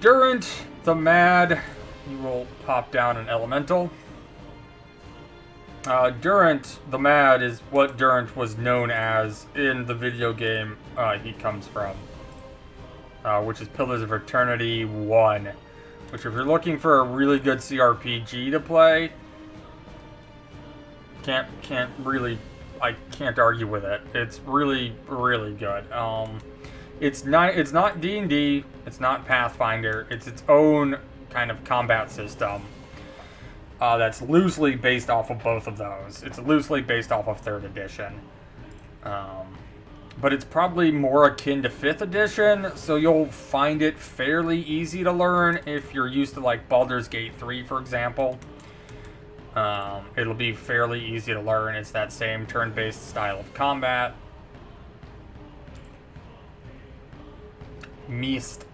Durant the Mad, you will pop down an elemental. Durant the Mad is what Durant was known as in the video game he comes from, which is Pillars of Eternity 1, which if you're looking for a really good CRPG to play, I can't argue with it. It's really, really good. It's not D&D, it's not Pathfinder, it's its own kind of combat system. That's loosely based off of both of those. It's loosely based off of 3rd edition. But it's probably more akin to 5th edition, so you'll find it fairly easy to learn if you're used to, like, Baldur's Gate 3, for example. It'll be fairly easy to learn. It's that same turn-based style of combat. Mist.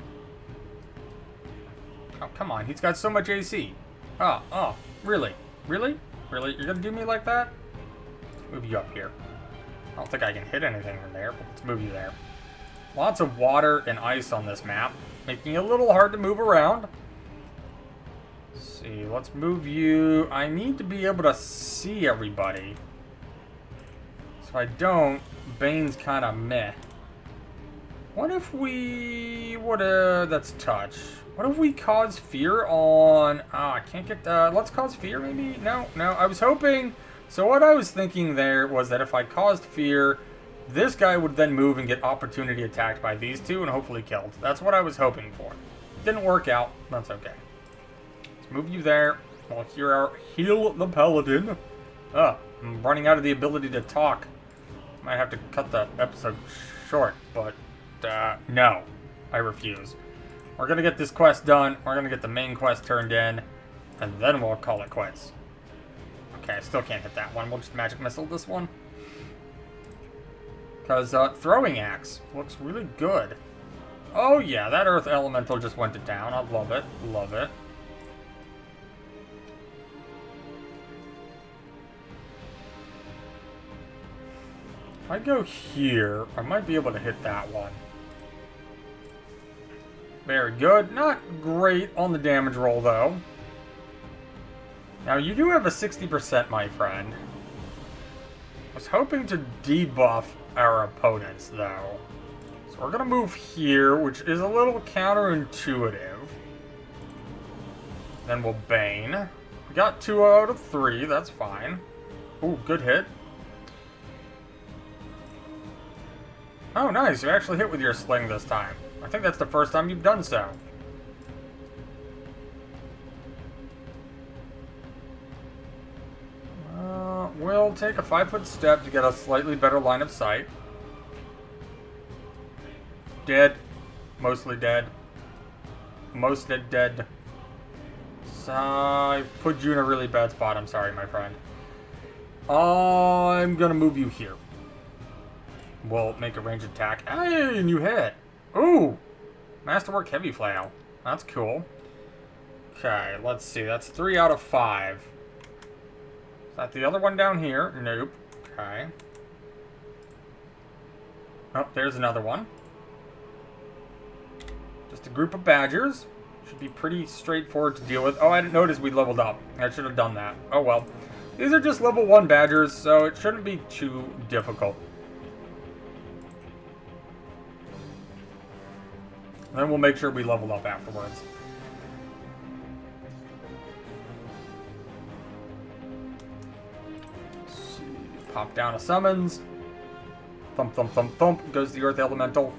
Oh, come on. He's got so much AC. Oh. Really? Really? Really? You're gonna do me like that? Let's move you up here. I don't think I can hit anything from there, but let's move you there. Lots of water and ice on this map, making it a little hard to move around. Let's see, let's move you. I need to be able to see everybody. So if I don't, Bane's kind of meh. What if we... that's touch. What if we cause fear on... I can't get... let's cause fear, maybe? No. I was hoping... So what I was thinking there was that if I caused fear, this guy would then move and get opportunity attacked by these two and hopefully killed. That's what I was hoping for. Didn't work out. That's okay. Let's move you there. We'll heal the paladin. I'm running out of the ability to talk. Might have to cut the episode short, but no. I refuse. We're going to get this quest done. We're going to get the main quest turned in. And then we'll call it quits. Okay, I still can't hit that one. We'll just magic missile this one. Because throwing axe looks really good. Oh yeah, that earth elemental just went to town. I love it. Love it. If I go here, I might be able to hit that one. Very good. Not great on the damage roll, though. Now, you do have a 60%, my friend. I was hoping to debuff our opponents, though. So we're going to move here, which is a little counterintuitive. Then we'll Bane. We got 2 out of 3. That's fine. Ooh, good hit. Oh, nice. You actually hit with your sling this time. I think that's the first time you've done so. We'll take a 5-foot step to get a slightly better line of sight. Dead. Mostly dead. Most dead. So I put you in a really bad spot. I'm sorry, my friend. I'm gonna move you here. We'll make a ranged attack. Hey, and you hit. Ooh! Masterwork Heavy Flail. That's cool. Okay, let's see. That's 3 out of 5. Is that the other one down here? Nope. Okay. Oh, there's another one. Just a group of badgers. Should be pretty straightforward to deal with. Oh, I didn't notice we leveled up. I should have done that. Oh well. These are just level 1 badgers, so it shouldn't be too difficult. And then we'll make sure we level up afterwards. Let's see. Pop down a summons. Thump, thump, thump, thump. Goes the Earth Elemental.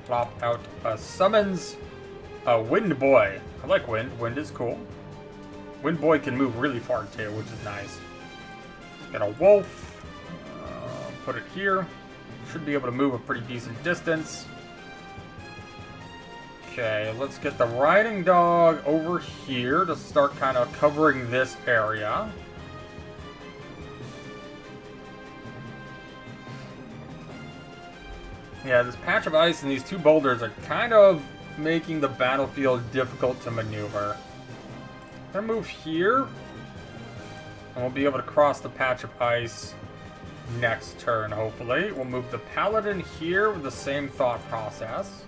Plop out a summons. A Wind Boy. I like Wind. Wind is cool. Wind Boy can move really far too, which is nice. Get a Wolf. Put it here. Should be able to move a pretty decent distance. Okay, let's get the Riding Dog over here to start kind of covering this area. Yeah, this patch of ice and these two boulders are kind of making the battlefield difficult to maneuver. I'm gonna move here, and we'll be able to cross the patch of ice next turn, hopefully. We'll move the Paladin here with the same thought process.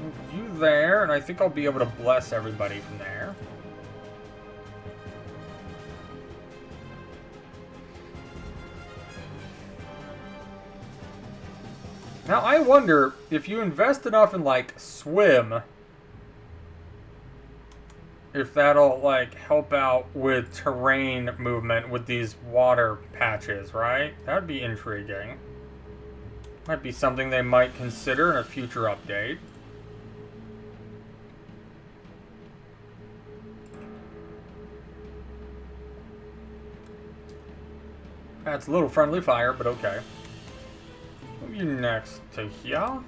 Move you there, and I think I'll be able to bless everybody from there. Now, I wonder if you invest enough in, like, swim, if that'll, like, help out with terrain movement with these water patches, right? That would be intriguing. Might be something they might consider in a future update. That's a little friendly fire, but okay. Move you next to here.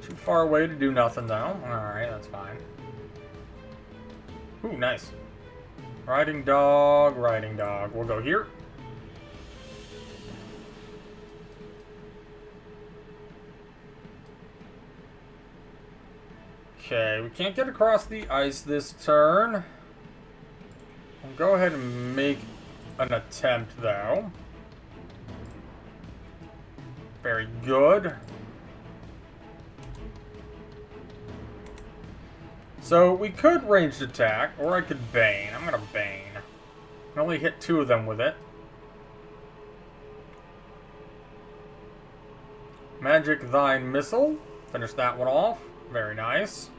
Too far away to do nothing, though. Alright, that's fine. Ooh, nice. Riding Dog, Riding Dog. We'll go here. Okay, we can't get across the ice this turn. We'll go ahead and make an attempt, though. Very good. So we could ranged attack, or I could Bane. I'm gonna Bane. I can only hit 2 of them with it. Magic Thine Missile. Finish that one off. Very nice.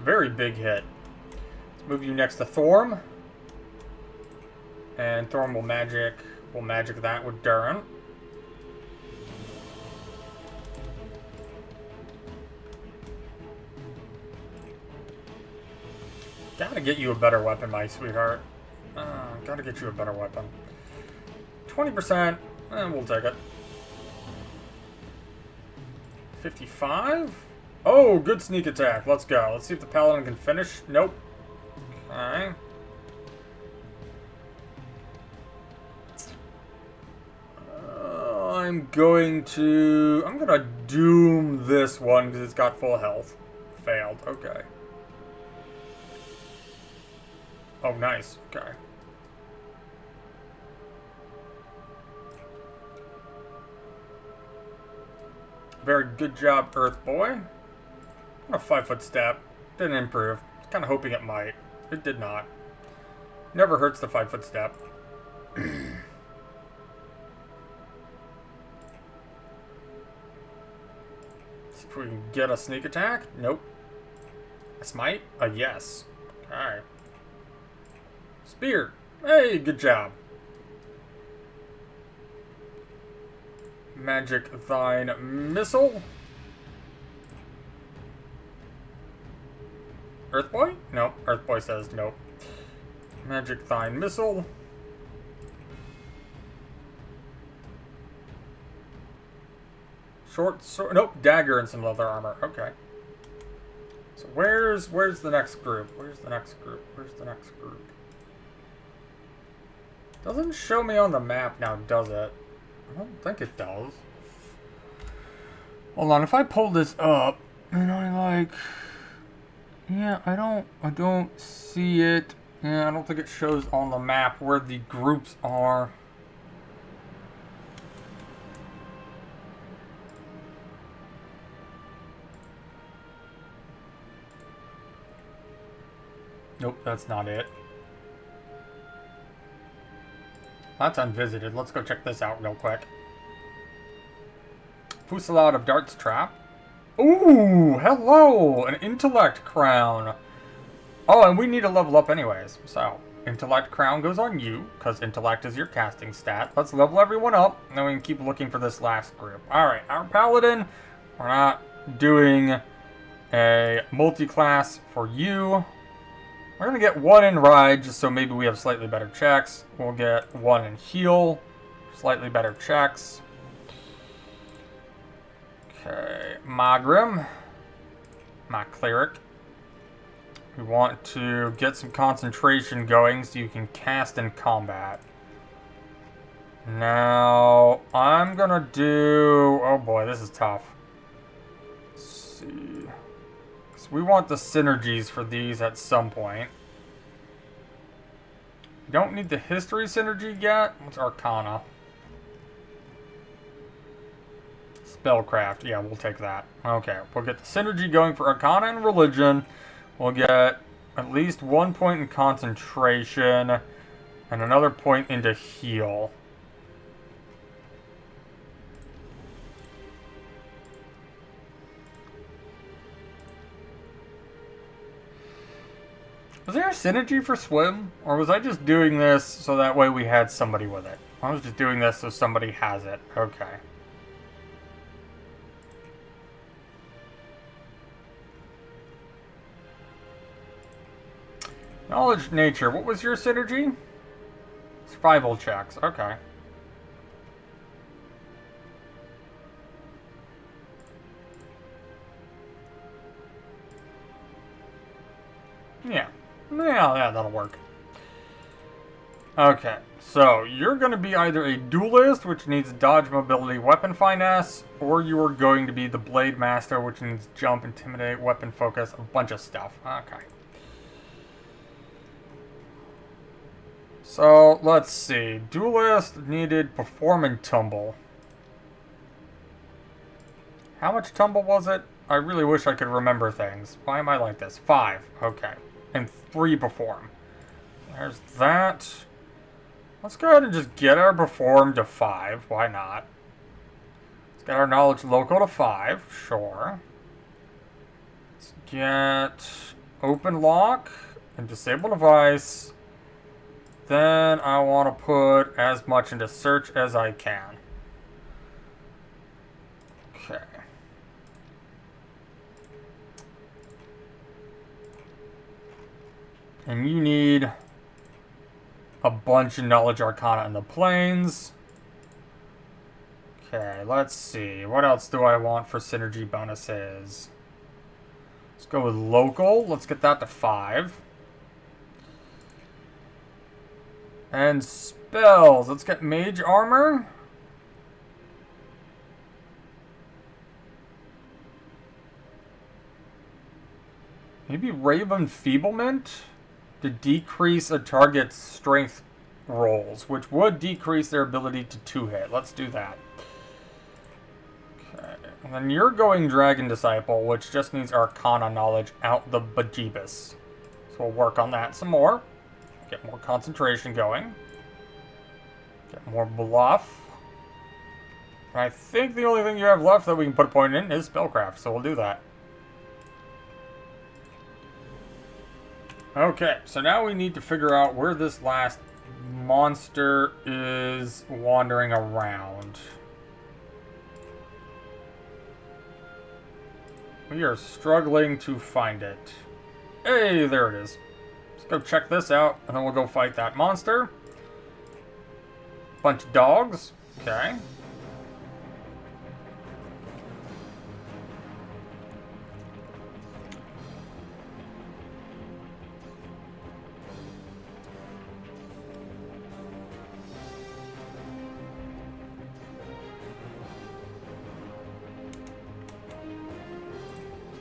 Very big hit. Let's move you next to Thorm. And Thorm will magic that with Durin. Gotta get you a better weapon, my sweetheart. Gotta get you a better weapon. 20%, and we'll take it. 55? Oh, good sneak attack. Let's go. Let's see if the Paladin can finish. Nope. Alright. I'm gonna doom this one because it's got full health. Failed. Okay. Oh, nice. Okay. Very good job, Earth Boy. A 5-foot step. Didn't improve. Kind of hoping it might. It did not. Never hurts the 5-foot step. See if we can get a sneak attack. Nope. A smite? A yes. Alright. Spear. Hey, good job. Magic Thine Missile. Earth Boy? Nope. Earth Boy says nope. Magic Thine Missile. Short sword. Nope. Dagger and some leather armor. Okay. So where's the next group? Where's the next group? Where's the next group? Doesn't show me on the map now, does it? I don't think it does. Hold on, if I pull this up and I like, yeah, I don't see it. Yeah, I don't think it shows on the map where the groups are. Nope, that's not it. That's unvisited. Let's go check this out real quick. Fusillade of Darts Trap. Ooh, hello! An Intellect Crown. Oh, and we need to level up anyways. So, Intellect Crown goes on you, because Intellect is your casting stat. Let's level everyone up, and then we can keep looking for this last group. Alright, our Paladin, we're not doing a multi-class for you. We're going to get one in Ride, just so maybe we have slightly better checks. We'll get one in Heal, slightly better checks. Okay, Magrim, my Cleric. We want to get some concentration going so you can cast in combat. Now, I'm gonna do... Oh boy, this is tough. Let's see. So we want the synergies for these at some point. We don't need the history synergy yet. What's Arcana? Spellcraft. Yeah, we'll take that. Okay, we'll get the synergy going for Arcana and Religion. We'll get at least 1 point in concentration and another point into heal. Was there a synergy for swim? Or was I just doing this so that way we had somebody with it? I was just doing this so somebody has it. Okay. Knowledge Nature. What was your synergy? Survival checks. Okay. Yeah, that'll work. Okay, so you're going to be either a duelist, which needs dodge, mobility, weapon finesse, or you are going to be the blade master, which needs jump, intimidate, weapon focus, a bunch of stuff. Okay. So, let's see. Duelist needed perform and tumble. How much tumble was it? I really wish I could remember things. Why am I like this? 5. Okay. And 3 perform. There's that. Let's go ahead and just get our perform to 5. Why not? Let's get our knowledge local to 5. Sure. Let's get open lock and disable device. Then I want to put as much into search as I can. Okay. And you need a bunch of knowledge arcana in the planes. Okay, let's see. What else do I want for synergy bonuses? Let's go with local. Let's get that to 5. And spells. Let's get mage armor. Maybe Rave Enfeeblement to decrease a target's strength rolls, which would decrease their ability to 2-hit. Let's do that. Okay. And then you're going Dragon Disciple, which just needs Arcana knowledge out the bejeebus. So we'll work on that some more. Get more concentration going. Get more bluff. And I think the only thing you have left that we can put a point in is Spellcraft, so we'll do that. Okay, so now we need to figure out where this last monster is wandering around. We are struggling to find it. Hey, there it is. Let's go check this out, and then we'll go fight that monster. Bunch of dogs. Okay.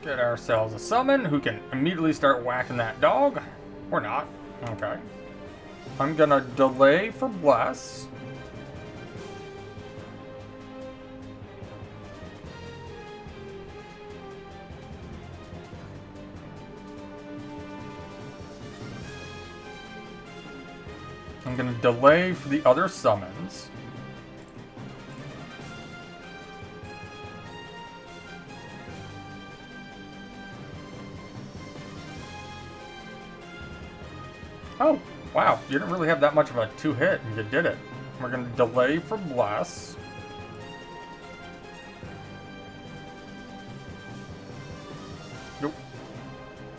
Get ourselves a summon who can immediately start whacking that dog. Or not. Okay. I'm gonna delay for bless. going to delay for the other summons. Oh, wow. You didn't really have that much of a 2-hit, and you did it. We're going to delay for Bless. Nope.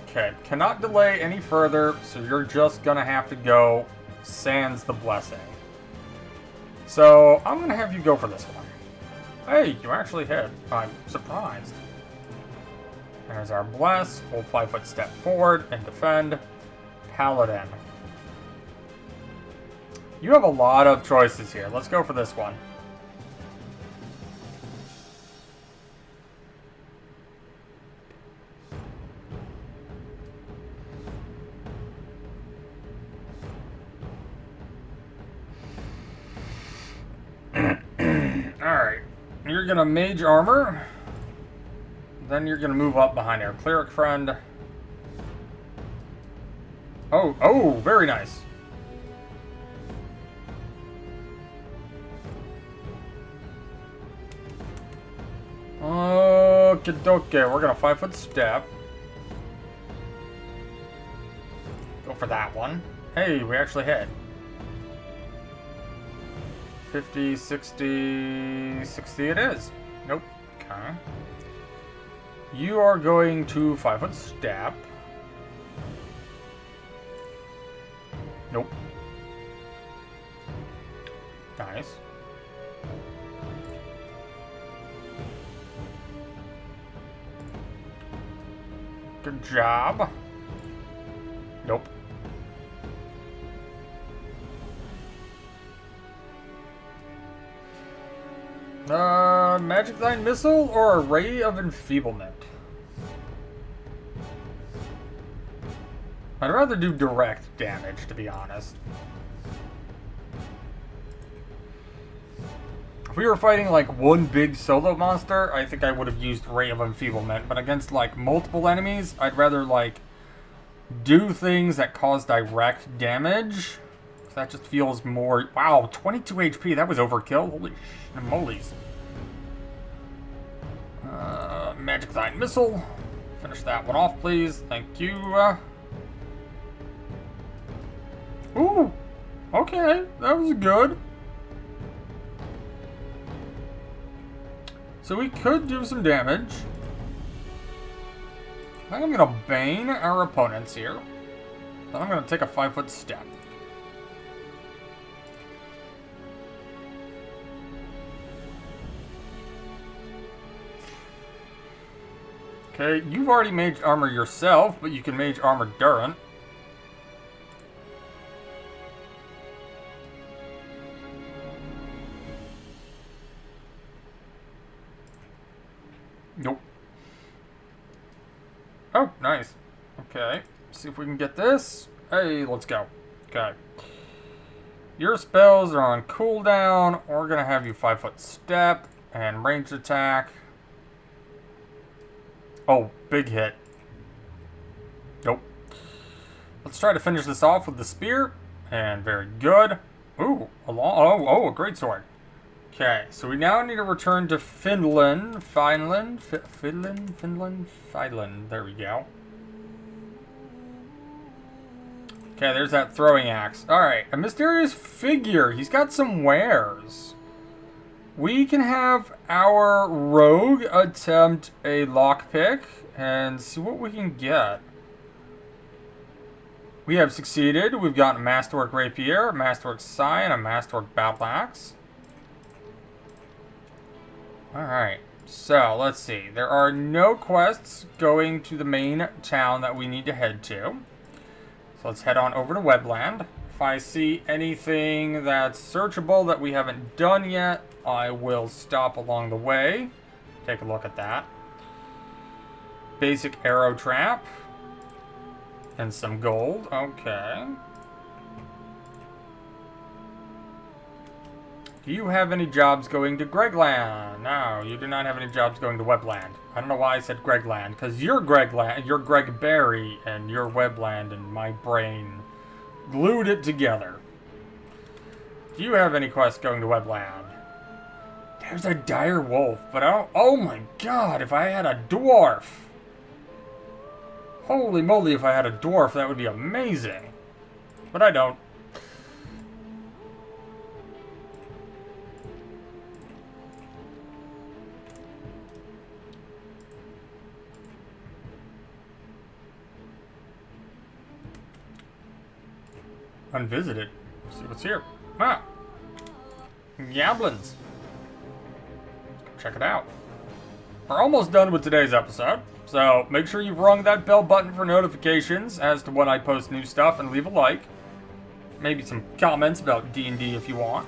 Okay, cannot delay any further, so you're just going to have to go sans the Blessing. So, I'm going to have you go for this one. Hey, you actually hit. I'm surprised. There's our Bless. We'll 5-foot step forward and defend. Paladin. You have a lot of choices here. Let's go for this one. Alright. You're gonna Mage Armor. Then you're gonna move up behind our Cleric friend. Oh, very nice. Okay, we're gonna 5-foot step. Go for that one. Hey, we actually hit. 50, 60, 60 it is. Nope. Okay. You are going to 5-foot step. Nope. Nice. Good job. Nope. Magic Line Missile or a Ray of Enfeeblement? I'd rather do direct damage, to be honest. If we were fighting like one big solo monster, I think I would have used Ray of Enfeeblement, but against like multiple enemies, I'd rather like do things that cause direct damage. That just feels more... Wow, 22 HP, that was overkill. Holy molies. Magic Line Missile. Finish that one off, please. Thank you. Ooh, okay, that was good. So we could do some damage. I think I'm going to Bane our opponents here. Then I'm going to take a 5-foot step. Okay, you've already Mage Armor yourself, but you can Mage Armor Durant. Nope. Oh, nice. Okay, see if we can get this. Hey, let's go. Okay. Your spells are on cooldown. We're going to have you 5-foot step and range attack. Oh, big hit. Nope. Let's try to finish this off with the spear. And very good. Ooh, a great sword. Okay, so we now need to return to Finland. Finland. There we go. Okay, there's that throwing axe. Alright, a mysterious figure. He's got some wares. We can have our rogue attempt a lockpick and see what we can get. We have succeeded. We've got a Masterwork Rapier, a Masterwork Scion, a Masterwork Battle Axe. Alright, so let's see. There are no quests going to the main town that we need to head to. So let's head on over to Webland. If I see anything that's searchable that we haven't done yet, I will stop along the way. Take a look at that. Basic arrow trap. And some gold. Okay. Do you have any jobs going to Gregland? No, you do not have any jobs going to Webland. I don't know why I said Gregland, because you're Gregland, you're Greg Berry, and you're Webland, and my brain glued it together. Do you have any quests going to Webland? There's a dire wolf, but I don't... Oh my god, if I had a dwarf! Holy moly, if I had a dwarf, that would be amazing. But I don't. Unvisited. Let's see what's here. Ah. Yablins. Check it out. We're almost done with today's episode, so make sure you've rung that bell button for notifications as to when I post new stuff, and leave a like. Maybe some comments about D&D if you want.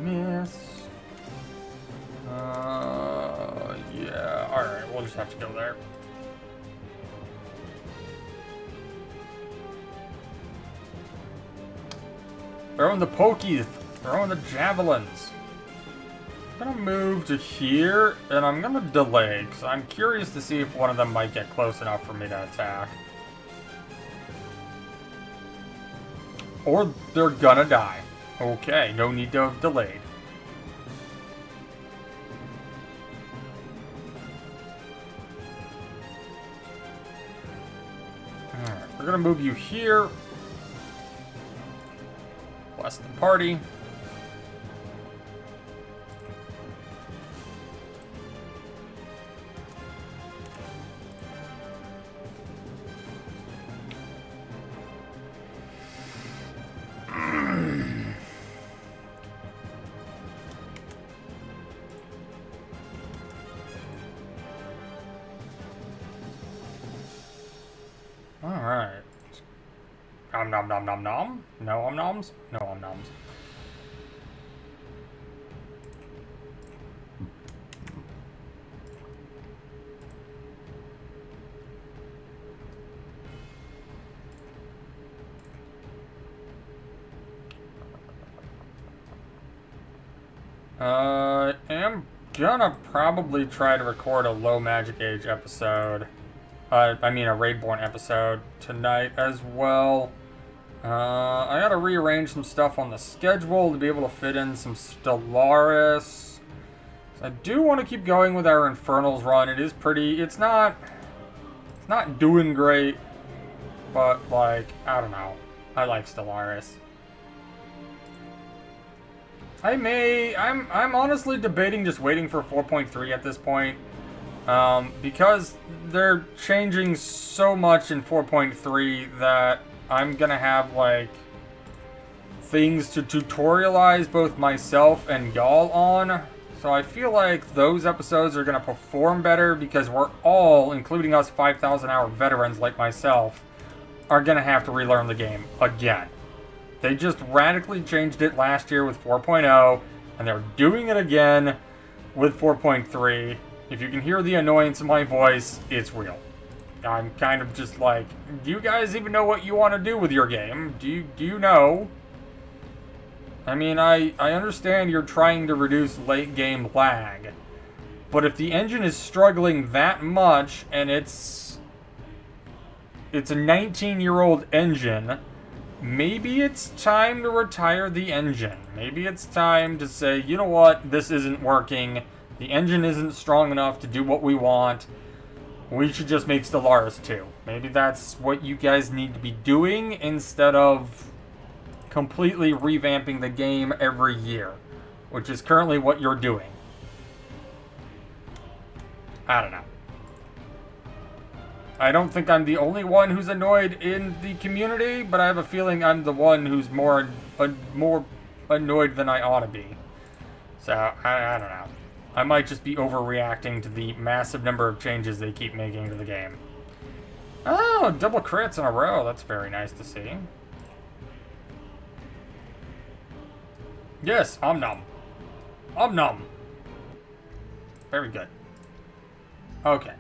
Miss. Yeah, alright, we'll just have to go there. Throwing the pokies, throwing the javelins. I'm gonna move to here, and I'm gonna delay, because I'm curious to see if one of them might get close enough for me to attack. Or they're gonna die. Okay, no need to have delayed. Alright, we're gonna move you here. Bless the party. Alright. Nom nom nom nom nom. No om-noms? No om-noms. I am gonna probably try to record a low magic age episode. I mean a Raidborn episode tonight as well. I gotta rearrange some stuff on the schedule to be able to fit in some Stellaris. So I do want to keep going with our Infernals run. It is pretty, it's not doing great, but like, I don't know. I like Stellaris. I'm honestly debating just waiting for 4.3 at this point. Because they're changing so much in 4.3 that I'm gonna have, like, things to tutorialize both myself and y'all on. So I feel like those episodes are gonna perform better because we're all, including us 5,000 hour veterans like myself, are gonna have to relearn the game again. They just radically changed it last year with 4.0, and they're doing it again with 4.3. If you can hear the annoyance in my voice, it's real. I'm kind of just like, do you guys even know what you want to do with your game? Do you know? I mean, I understand you're trying to reduce late game lag, but if the engine is struggling that much, and it's a 19-year-old engine, maybe it's time to retire the engine. Maybe it's time to say, you know what, this isn't working. The engine isn't strong enough to do what we want. We should just make Stellaris 2. Maybe that's what you guys need to be doing instead of completely revamping the game every year, which is currently what you're doing. I don't know. I don't think I'm the only one who's annoyed in the community, but I have a feeling I'm the one who's more annoyed than I ought to be. So, I don't know. I might just be overreacting to the massive number of changes they keep making to the game. Oh, double crits in a row. That's very nice to see. Yes, om-nom. Om-nom. Very good. Okay.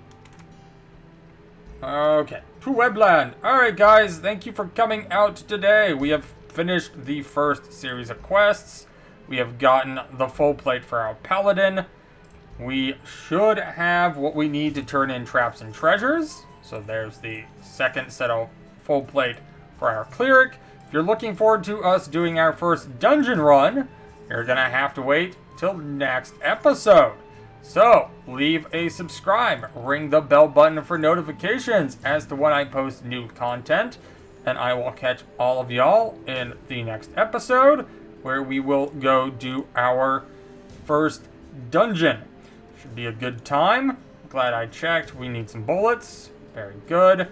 Okay. To Webland. Alright, guys. Thank you for coming out today. We have finished the first series of quests. We have gotten the full plate for our Paladin. we should have what we need to turn in traps and treasures. So there's the second set of full plate for our cleric. If you're looking forward to us doing our first dungeon run, you're gonna have to wait till next episode. So leave a subscribe, ring the bell button for notifications as to when I post new content, and I will catch all of y'all in the next episode, where we will go do our first dungeon. Should be a good time. Glad I checked. We need some bullets. Very good.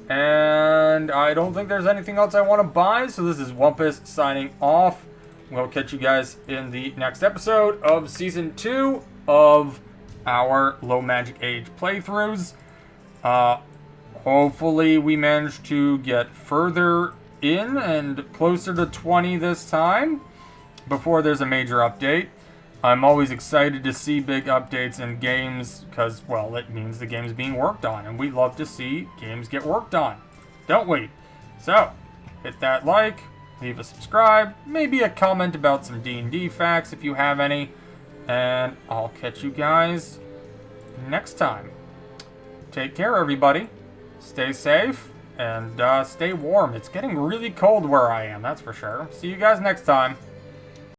And I don't think there's anything else I want to buy, so this is Wumpus signing off. We'll catch you guys in the next episode of Season 2 of our Low Magic Age playthroughs. Hopefully we manage to get further in and closer to 20 this time before there's a major update. I'm always excited to see big updates in games because, well, it means the game's being worked on, and we love to see games get worked on, don't we? So, hit that like, leave a subscribe, maybe a comment about some D&D facts if you have any, and I'll catch you guys next time. Take care, everybody. Stay safe, and stay warm. It's getting really cold where I am, that's for sure. See you guys next time.